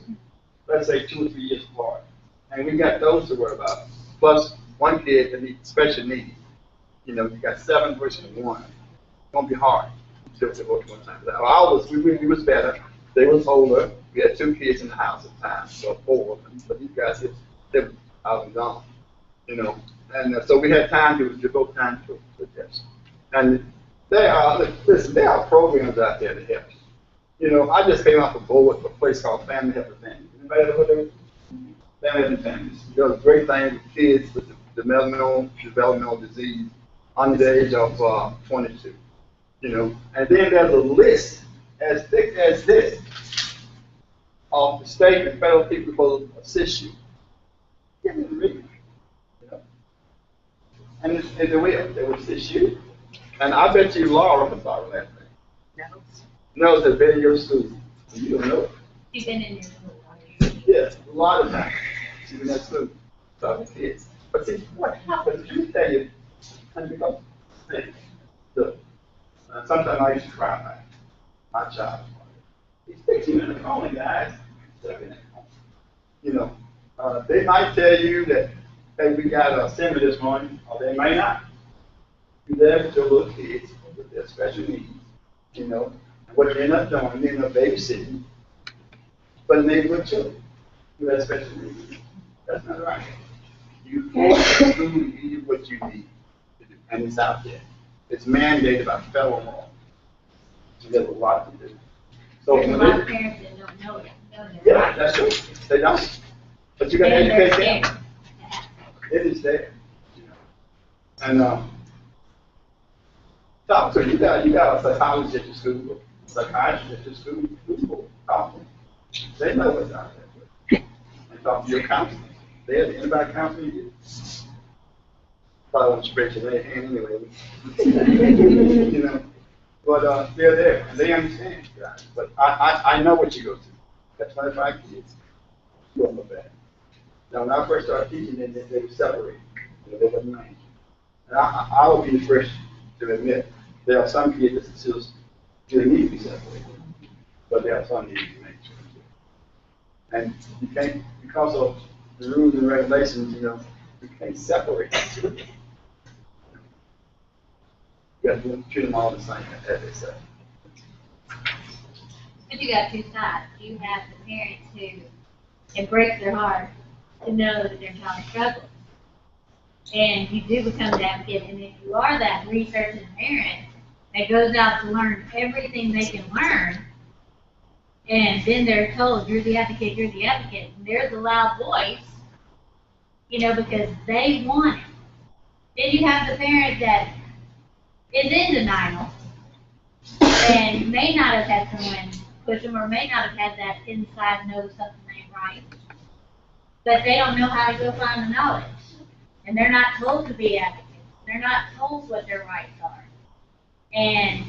let's say 2 or 3 years apart, and we got those to worry about, plus one kid that needs special needs. You know, you got 7 versus 1. It's gonna be hard to go to one time. Ours, we was better. They was older. We had 2 kids in the house at the time, so 4 of them. But these guys, they were out and gone. You know, and so we had time to devote time to this. And there are programs out there to help. You know, I just came off a board with a place called Family Helping Families. Anybody ever heard of it? Family Helping Families. It does a great thing with kids with developmental disease under the age of 22. You know, and then there's a list as thick as this of the state and federal people who will assist you. Give me the reading. You know, and they will assist you. And I bet you Laura was part of that thing. No, it's been in your school. You don't know it. She's been in your school. Yes, a lot of times. She's in that school. Talking to kids. But see, what happens, let me tell you, and because, look, sometimes I used to cry about my child. He's 15 in the corner, guys. 7 in the corner. You know, they might tell you that, hey, we got a assembly this morning, or they may not. You're there with your little kids with their special needs, you know. And what you end up doing, you end up babysitting, but neighborhood children who have special needs. That's not right. You force the school to give you what you need to do, and it's out there. It's mandated by federal law. So there's a lot to do. So There's a lot of parents that don't know it. yeah, that's true. They don't. But you got to educate them. It is there. You know. And talk to you got a psychologist at your school, a psychiatrist at your school. Talk to them. They know what's out there. And talk to your counselor. They have anybody counseling you? Probably won't spread your hand anyway. You know. But they're there and they understand, guys. But I know what you go through. Got 25 kids. You don't know that. Now when I first started teaching them, they were separated. They were managed. And I will be the first to admit there are some kids that still need to be separated. But there are some that need to be managed. And you can't, because of the rules and regulations, you know, you can't separate them. You got to treat them all the same, as they say. But you got 2 sides. You have the parents who it breaks their heart to know that their child is struggling. And you do become the advocate, and if you are that researching parent that goes out to learn everything they can learn, and then they're told, you're the advocate, and there's a loud voice, you know, because they want it. Then you have the parent that is in denial and may not have had someone push them or may not have had that inside know something ain't right. But they don't know how to go find the knowledge. And they're not told to be advocates. They're not told what their rights are. And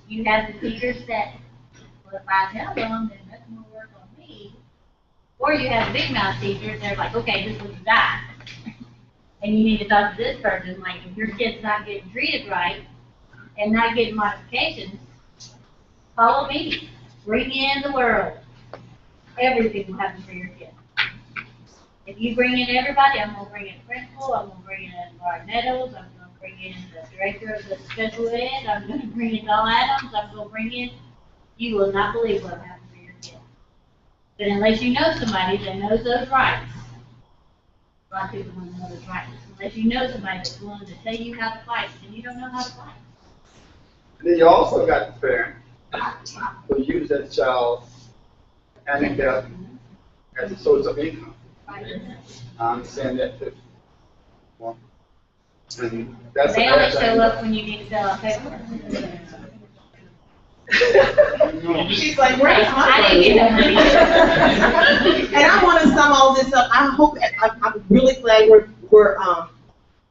you have the teachers that, well, if I tell them, then that's more work on me. Or you have big mouth teachers, they're like, okay, this is what you got. And you need to talk to this person. Like, if your kid's not getting treated right and not getting modifications, follow me. Bring in the world. Everything will happen for your kid. If you bring in everybody, I'm going to bring in the principal, I'm going to bring in Barb Meadows, I'm going to bring in the director of the special ed, I'm going to bring in Dawn Adams, I'm going to bring in, you will not believe what will happen for your kid. But unless you know somebody that knows those rights, a lot of people don't know those rights. Unless you know somebody that's willing to tell you how to fight, then you don't know how to fight. And then you also got the parent who use that child's handicap as a source of income. I understand that too. Well, and that's They only show up when you need to fill out paperwork. She's like, where's my I money? didn't get that money. And I want to sum all this up. I hope, I'm really glad we're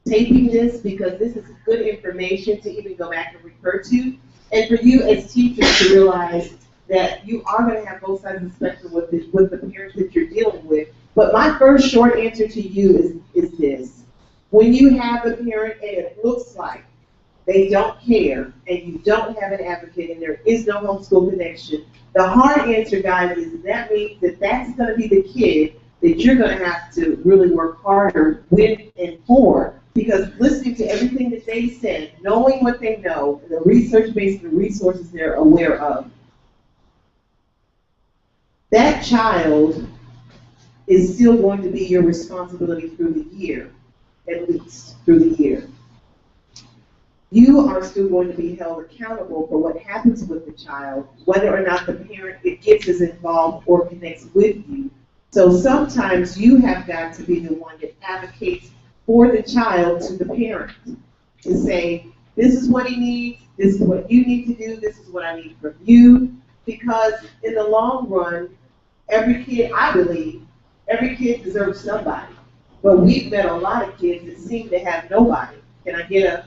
taping this because this is good information to even go back and refer to. And for you as teachers to realize that you are going to have both sides of the spectrum with the parents that you're dealing with. But my first short answer to you is this. When you have a parent and it looks like they don't care, and you don't have an advocate, and there is no homeschool connection, the hard answer, guys, is that means that that's going to be the kid that you're going to have to really work harder with and for, because listening to everything that they said, knowing what they know, and the research based and the resources they're aware of, that child is still going to be your responsibility through the year, at least through the year. You are still going to be held accountable for what happens with the child, whether or not the parent it gets is involved or connects with you. So sometimes you have got to be the one that advocates for the child to the parent to say, this is what he needs, this is what you need to do, this is what I need from you, because in the long run, every kid, I believe, every kid deserves somebody. But we've met a lot of kids that seem to have nobody. Can I get a,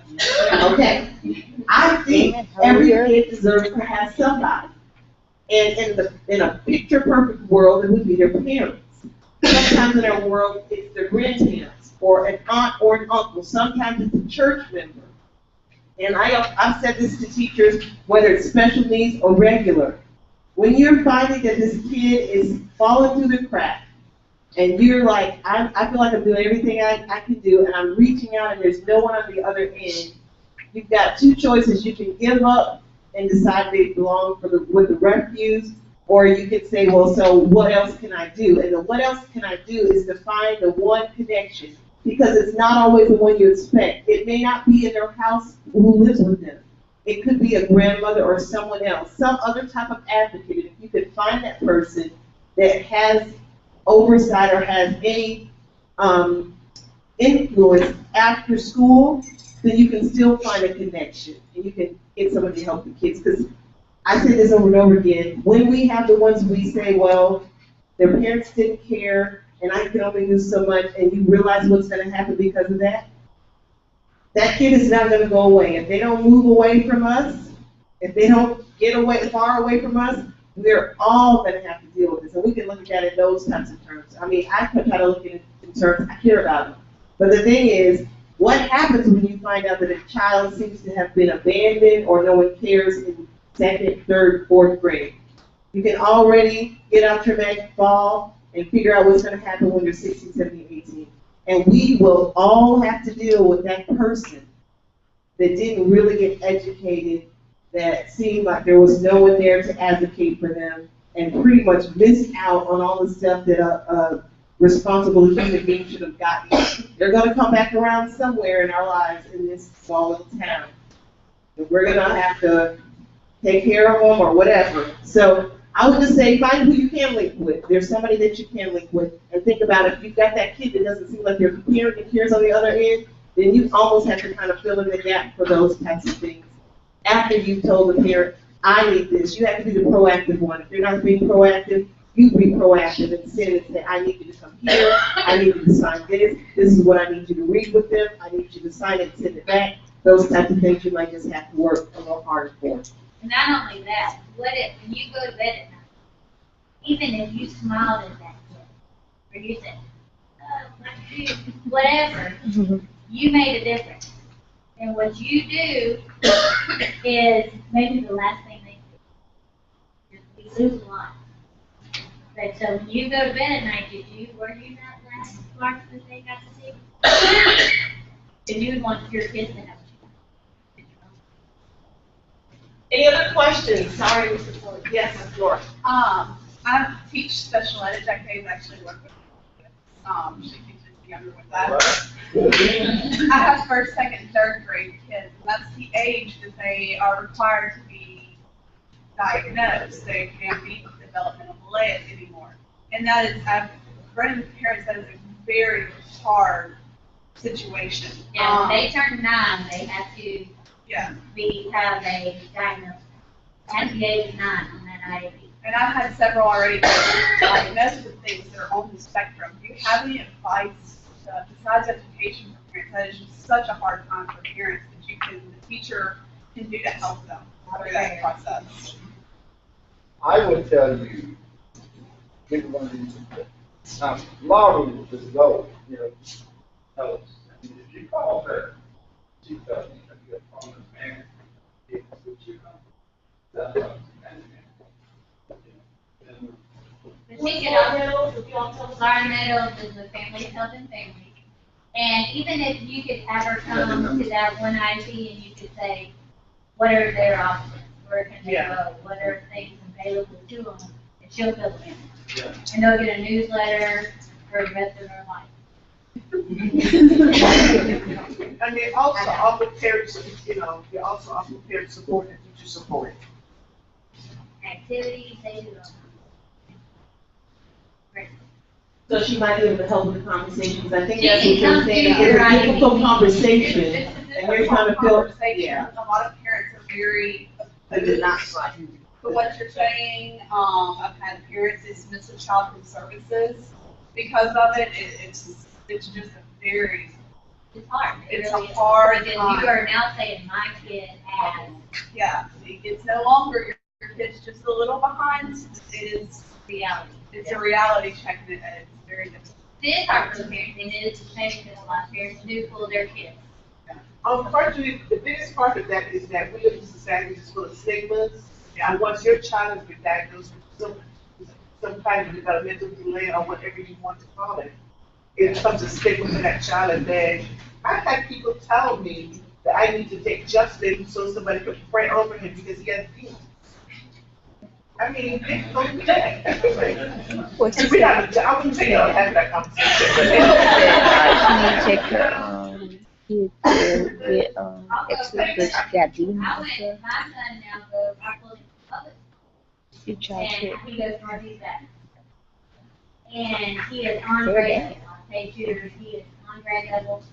okay. I think every kid deserves to have somebody. And in a picture perfect world, it would be their parents. Sometimes in our world, it's their grandparents, or an aunt or an uncle. Sometimes it's a church member. And I've said this to teachers, whether it's special needs or regular. When you're finding that this kid is falling through the cracks, and you're like, I feel like I'm doing everything I can do, and I'm reaching out, and there's no one on the other end. You've got two choices. You can give up and decide they belong with the refuse, or you can say, well, so what else can I do? And the what else can I do is to find the one connection, because it's not always the one you expect. It may not be in their house who lives with them. It could be a grandmother or someone else, some other type of advocate. If you could find that person that has oversight or has any influence after school, then you can still find a connection and you can get somebody to help the kids. Because I say this over and over again, when we have the ones we say, well, their parents didn't care and I can only do so much, and you realize what's going to happen because of that, that kid is not going to go away. If they don't move away from us, if they don't get away far away from us, we're all going to have to deal with this. And we can look at that in those types of terms. I mean, I could try to look at it in terms, I care about them. But the thing is, what happens when you find out that a child seems to have been abandoned or no one cares in second, third, fourth grade? You can already get out your magic ball and figure out what's going to happen when you're 16, 17, 18. And we will all have to deal with that person that didn't really get educated, that seemed like there was no one there to advocate for them, and pretty much missed out on all the stuff that a responsible human being should have gotten. They're going to come back around somewhere in our lives in this small little town. And we're going to have to take care of them or whatever. So I would just say find who you can link with. There's somebody that you can link with. And think about if you've got that kid that doesn't seem like their parent that cares on the other end, then you almost have to kind of fill in the gap for those types of things. After you've told the parent, I need this, you have to be the proactive one. If you're not being proactive, you be proactive and send and say, I need you to come here, I need you to sign this is what I need you to read with them, I need you to sign it and send it back. Those types of things you might just have to work a little harder for. Not only that, what if, when you go to bed at night, even if you smiled at that kid, or you said, whatever, you made a difference. And what you do is maybe the last thing they do. We lose a lot. But so when you go to bed at night, were you not last part that they got to see? And you would want your kids to have a chance. Any other questions? Sorry, Mr. Ford. Yes, Ms. Laura. I teach special ed. Jack Hayes actually worked with she teaches the younger ones. I have first, second, third grade kids, and that's the age that they are required to be diagnosed. They can't be developmental delay anymore. And that is, I've read with parents, that is a very hard situation. Yeah, when they turn 9, they have to have a diagnosis at the age of 9 on that IAP. And I've had several already diagnosed with things that are on the spectrum. Do you have any advice besides education for parents? That is just such a hard time for parents that the teacher can do to help them through that process. I would tell you, get one of these. Now, a lot of them just go, tell us. I mean, if you call her, she tells you that you're a problem The ticket of environmental is the family health and family. And even if you could ever come to that one IP and you could say, what are their options? Where can they go? What are things available to them? And she'll fill them in. And they'll get a newsletter for the rest of their life. And they also offer parents, they also offer parent support and teacher support. Activities, they do all. Great. So she might be able to help with the conversation, because I think She that's can what you're come saying, to it's your a difficult IEP. conversation, and you're trying to fill, Conversation. A lot of parents are very I did not for what you're saying. I've had parents dismiss the childhood services because of it. It's just a very, It's hard. It it's really a is. hard Because time. you are now saying my kid has Yeah, it's no longer your kid's just a little behind. It is, reality. it's a reality check and it's very difficult. It is hard for the parents, and it is a shame because a lot of parents do pull their kids. Unfortunately, the biggest part of that is that we as a society is full of stigmas. And once your child has been diagnosed with some kind of developmental delay or whatever you want to call it, it becomes a stigma for that child. And then I've had people tell me that I need to take Justin so somebody could pray over him because he has demons. I mean, they don't do that. And we have, I wouldn't say I'll have that conversation. Can you check her kids to get extra because she got demons I and went, stuff? my son now goes, I pulled him to public, You try to. and he goes Northeast Baptist. And he is on grade, on page 2, he is on grade level.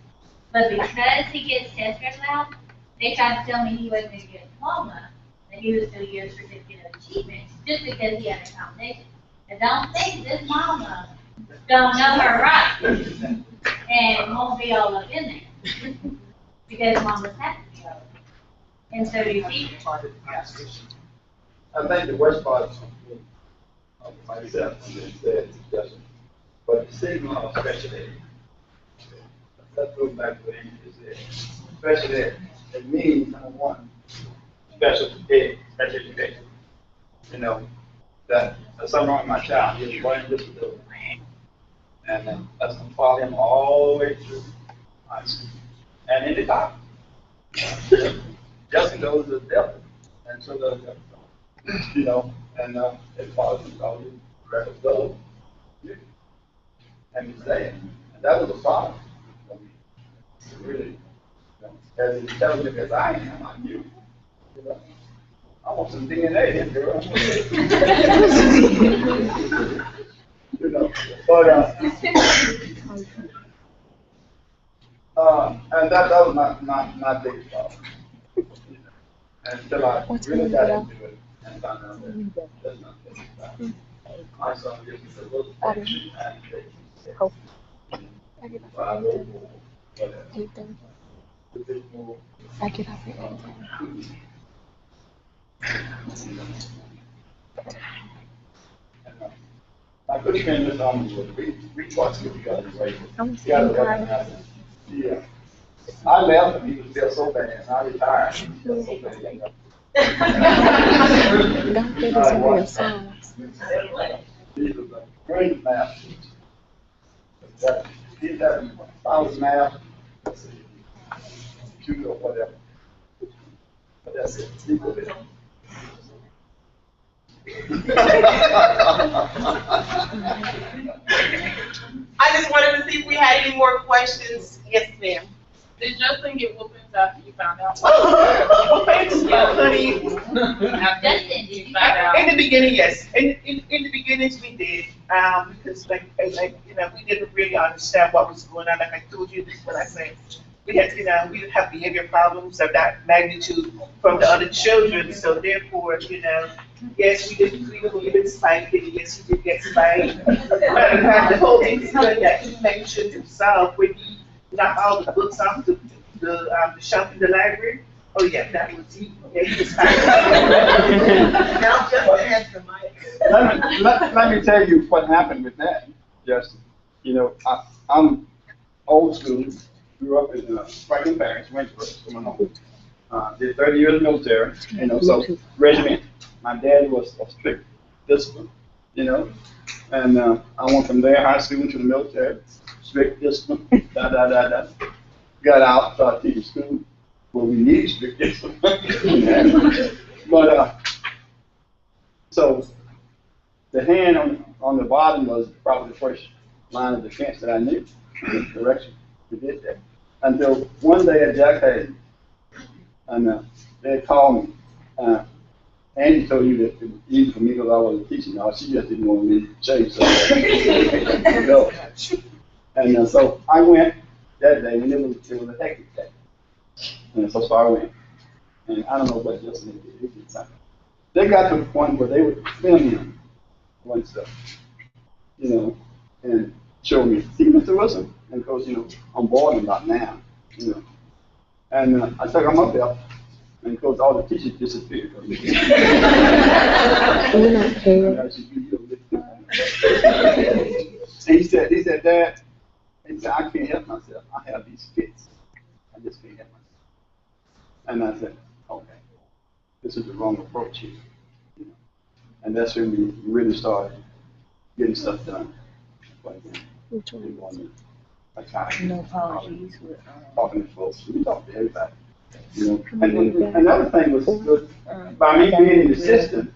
But because he gets test very loud, they tried to tell me he wasn't going to get a diploma, that he was going to get a certificate of achievement, just because he had a foundation. And don't think this mama don't know her rights, and won't be all up in there. Because mamas have to be all up. And so do teachers. I think the worst part of myself is that discussion, but the stigma of special ed. Let's go back to what you just said. Special ed, it means, number one, special ed, special education. You know, that there's something wrong with my child, he has learning disability. And then that's going to follow him all the way through high school. And in the top, Justin goes to the devil, and so does the you know, and it follows him all the rest of the and he's there. And that was a problem for me. Really, you know, as intelligent as I am, I knew. You know, I want some DNA in girl. You know, but and that was my biggest problem. You know, until I really got into it and found out that that's not the case. My son gives me a little attention and I get off at 8:10. I couldn't spend this on we twice get together right. I'm You gotta recognize it. Yeah. I left and he was still so bad, and I retired. He was still so bad. Don't get us in real songs. He was a great math teacher. He had I math, computer or whatever. But that's it. He was it. I just wanted to see if we had any more questions. Yes, ma'am. Did Justin get whoopings after you found out? Yeah, honey. Justin, did you Found out. In the beginning, yes. In the beginnings, we did. Because like you know, we didn't really understand what was going on. Like I told you, this is what I said. We had, you know, we didn't have behavior problems of that magnitude from the other children. So therefore, you know, yes, we did treat him a little bit spanked, and yes, we did get spanked. But in fact, the whole incident that he mentioned himself, when he knocked all the books off the shelf in the library. Oh yeah, that was he. Yeah, he was spanked. Now Justin has the mic. Let me tell you what happened with that, Justin. You know, I'm old school, grew up in Franklin Parish, Waynesboro, my home. Did 30 years in the military, you know, so regiment. My daddy was a strict discipline, you know, and I went from there, high school to the military, strict discipline, Got out, started teaching school where we need strict discipline. But, so the hand on the bottom was probably the first line of defense that I knew, the direction we did that. Until one day at Jack Hayes, and they called me. Andy told you that it was easy for me because I wasn't teaching. No, she just didn't want me to change something. Go. And so I went that day, and it was a hectic day. And so I went. And I don't know what Justin did. He did something. They got to the point where they would film him one stuff, you know, and show me, see, Mr. Wilson? And of course, you know, I'm bored about now, you know. And I took him up there. And of course, all the teachers disappeared. And he said, Dad, he said, I can't help myself. I have these fits. I just can't help myself. And I said, okay, this is the wrong approach here. You know? And that's when we really started getting stuff done. Which one? No apologies. Talking to folks. We talk to everybody. You know, and another thing was good, by me being in the system,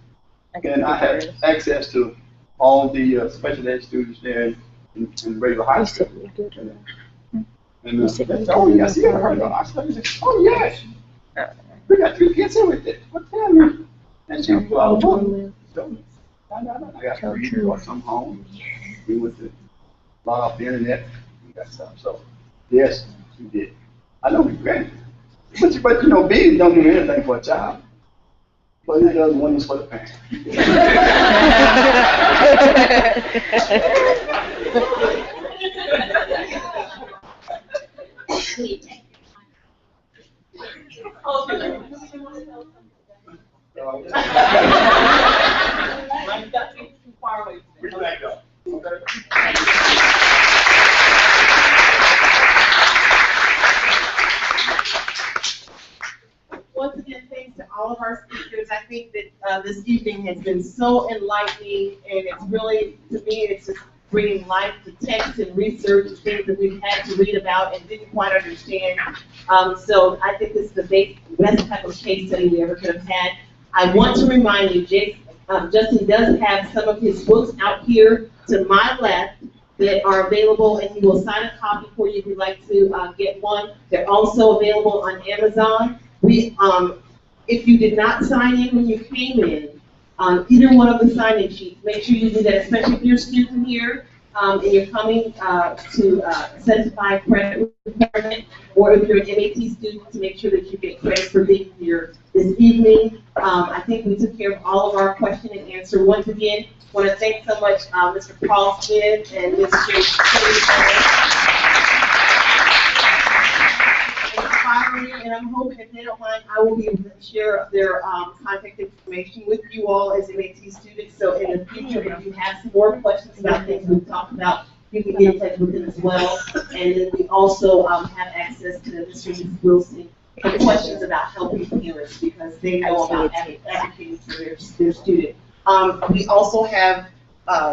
and I had access to all the special ed students there in regular high school. And I said, oh, yes, you ever heard of it? I said, oh, yes. We got 3 kids here with it. What tell me? And she was all over. I got 3 brought some home. We went to log off the internet. We got stuff. So, yes, we did. I know we granted. But you know, babies don't do anything for a child. But it does wonders for the parent. Once again, thanks to all of our speakers. I think that this evening has been so enlightening, and it's really, to me, it's just bringing life to text and research and things that we've had to read about and didn't quite understand. So I think this is the best type of case study we ever could have had. I want to remind you, Justin does have some of his books out here to my left that are available, and he will sign a copy for you if you'd like to get one. They're also available on Amazon. If you did not sign in when you came in, either one of the sign-in sheets, make sure you do that, especially if you're a student here and you're coming to certify credit requirement, or if you're an MAT student, to make sure that you get credit for being here this evening. I think we took care of all of our question and answer. Once again, I want to thank so much Mr. Paul Smith and Ms. Shari Owen. And I'm hoping, if they don't mind, I will be able to share their contact information with you all as MAT students. So in the future, if you have some more questions about things we've talked about, you can get in touch with them as well. And then we also have access to Mr. and Ms. Wilson for questions about helping parents, because they know about advocating for their student. We also have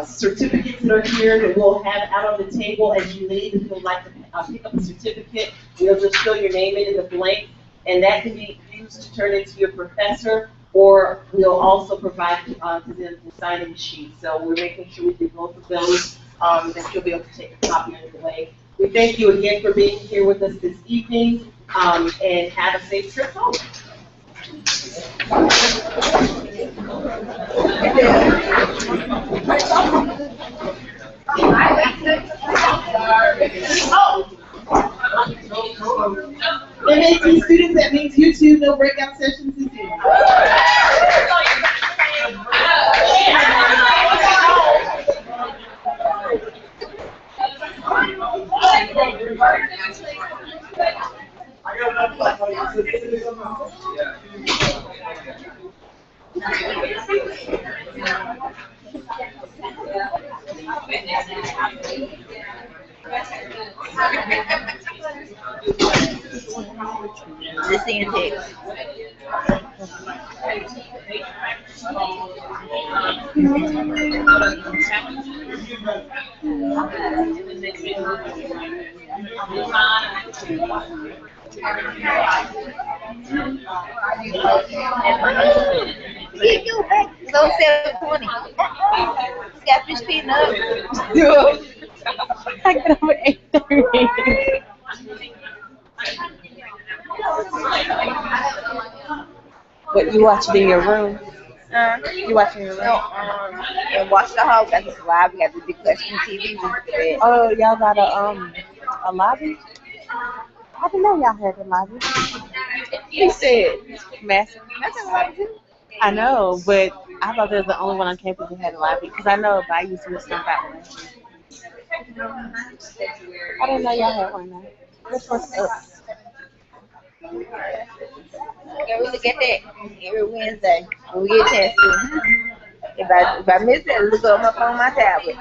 certificates that are here that we'll have out on the table as you leave. If you would like to pick up a certificate, we'll just fill your name in the blank, and that can be used to turn into your professor, or we'll also provide to them the sign-in sheet. So we're making sure we do both of those, that you'll be able to take a copy of the way. We thank you again for being here with us this evening, and have a safe trip home. MAT students, that means you too, no breakout sessions this evening. Just seeing text. You go back so 720. Got fish peanut up. I get over 8:30. What you watching in your room? You watching in your room? No, and watch the whole. Got this live. We got the big plastic TV. Oh, y'all got a lobby? I didn't know y'all had a lobby. He said massive. That's a lobby too. I know, but I thought there was the only one on campus that had a lobby because I know Bayou used to got one. I didn't know y'all had one now. What's up? Yeah, we look at that every Wednesday when we get a chance to. If I miss it, look up my phone, my tablet.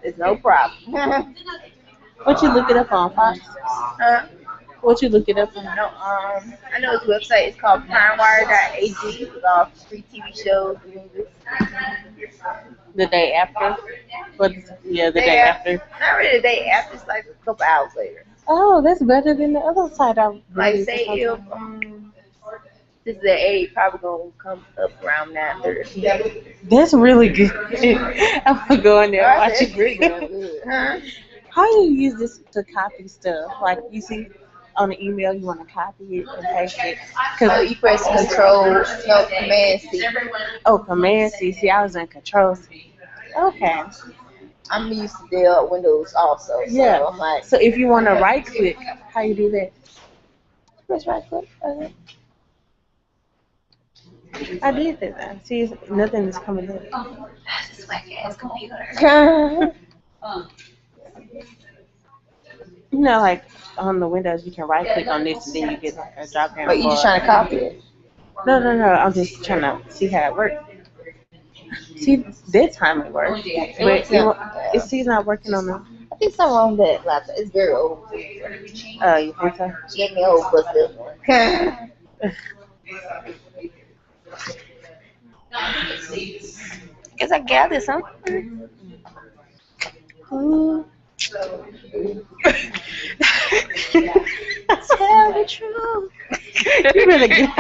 It's no problem. What you look it up on, Fox? What you look it up on? No, I know his website is called primewire.ag with all free TV shows and movies. The day after? The day after. Not really the day after, it's like a couple hours later. Oh, that's better than the other side. Like say if this is the 8, probably gonna come up around 9:30. That's really good. I'm gonna go in there and watch it. Really good. Huh? How do you use this to copy stuff? Like you see on the email, you want to copy it and paste it. Cause you press Command C. Oh, Command C. See, I was in Control C. Okay. I'm used to Dell Windows also. So yeah. I'm like, so if you want to right click, how you do that? Press right click. I did that. See, nothing is coming in. Oh, this whack ass computer. You know, like on the Windows, you can right click on this and then you get like a drop down. But you just trying to copy it? No. I'm just trying to see how it works. See, this time it works. But it's not working on the. I think something wrong with that laptop. It's very old. Oh, you think so? She gave me a whole busted. Guess I gathered something. Ooh. Tell the truth. You really good.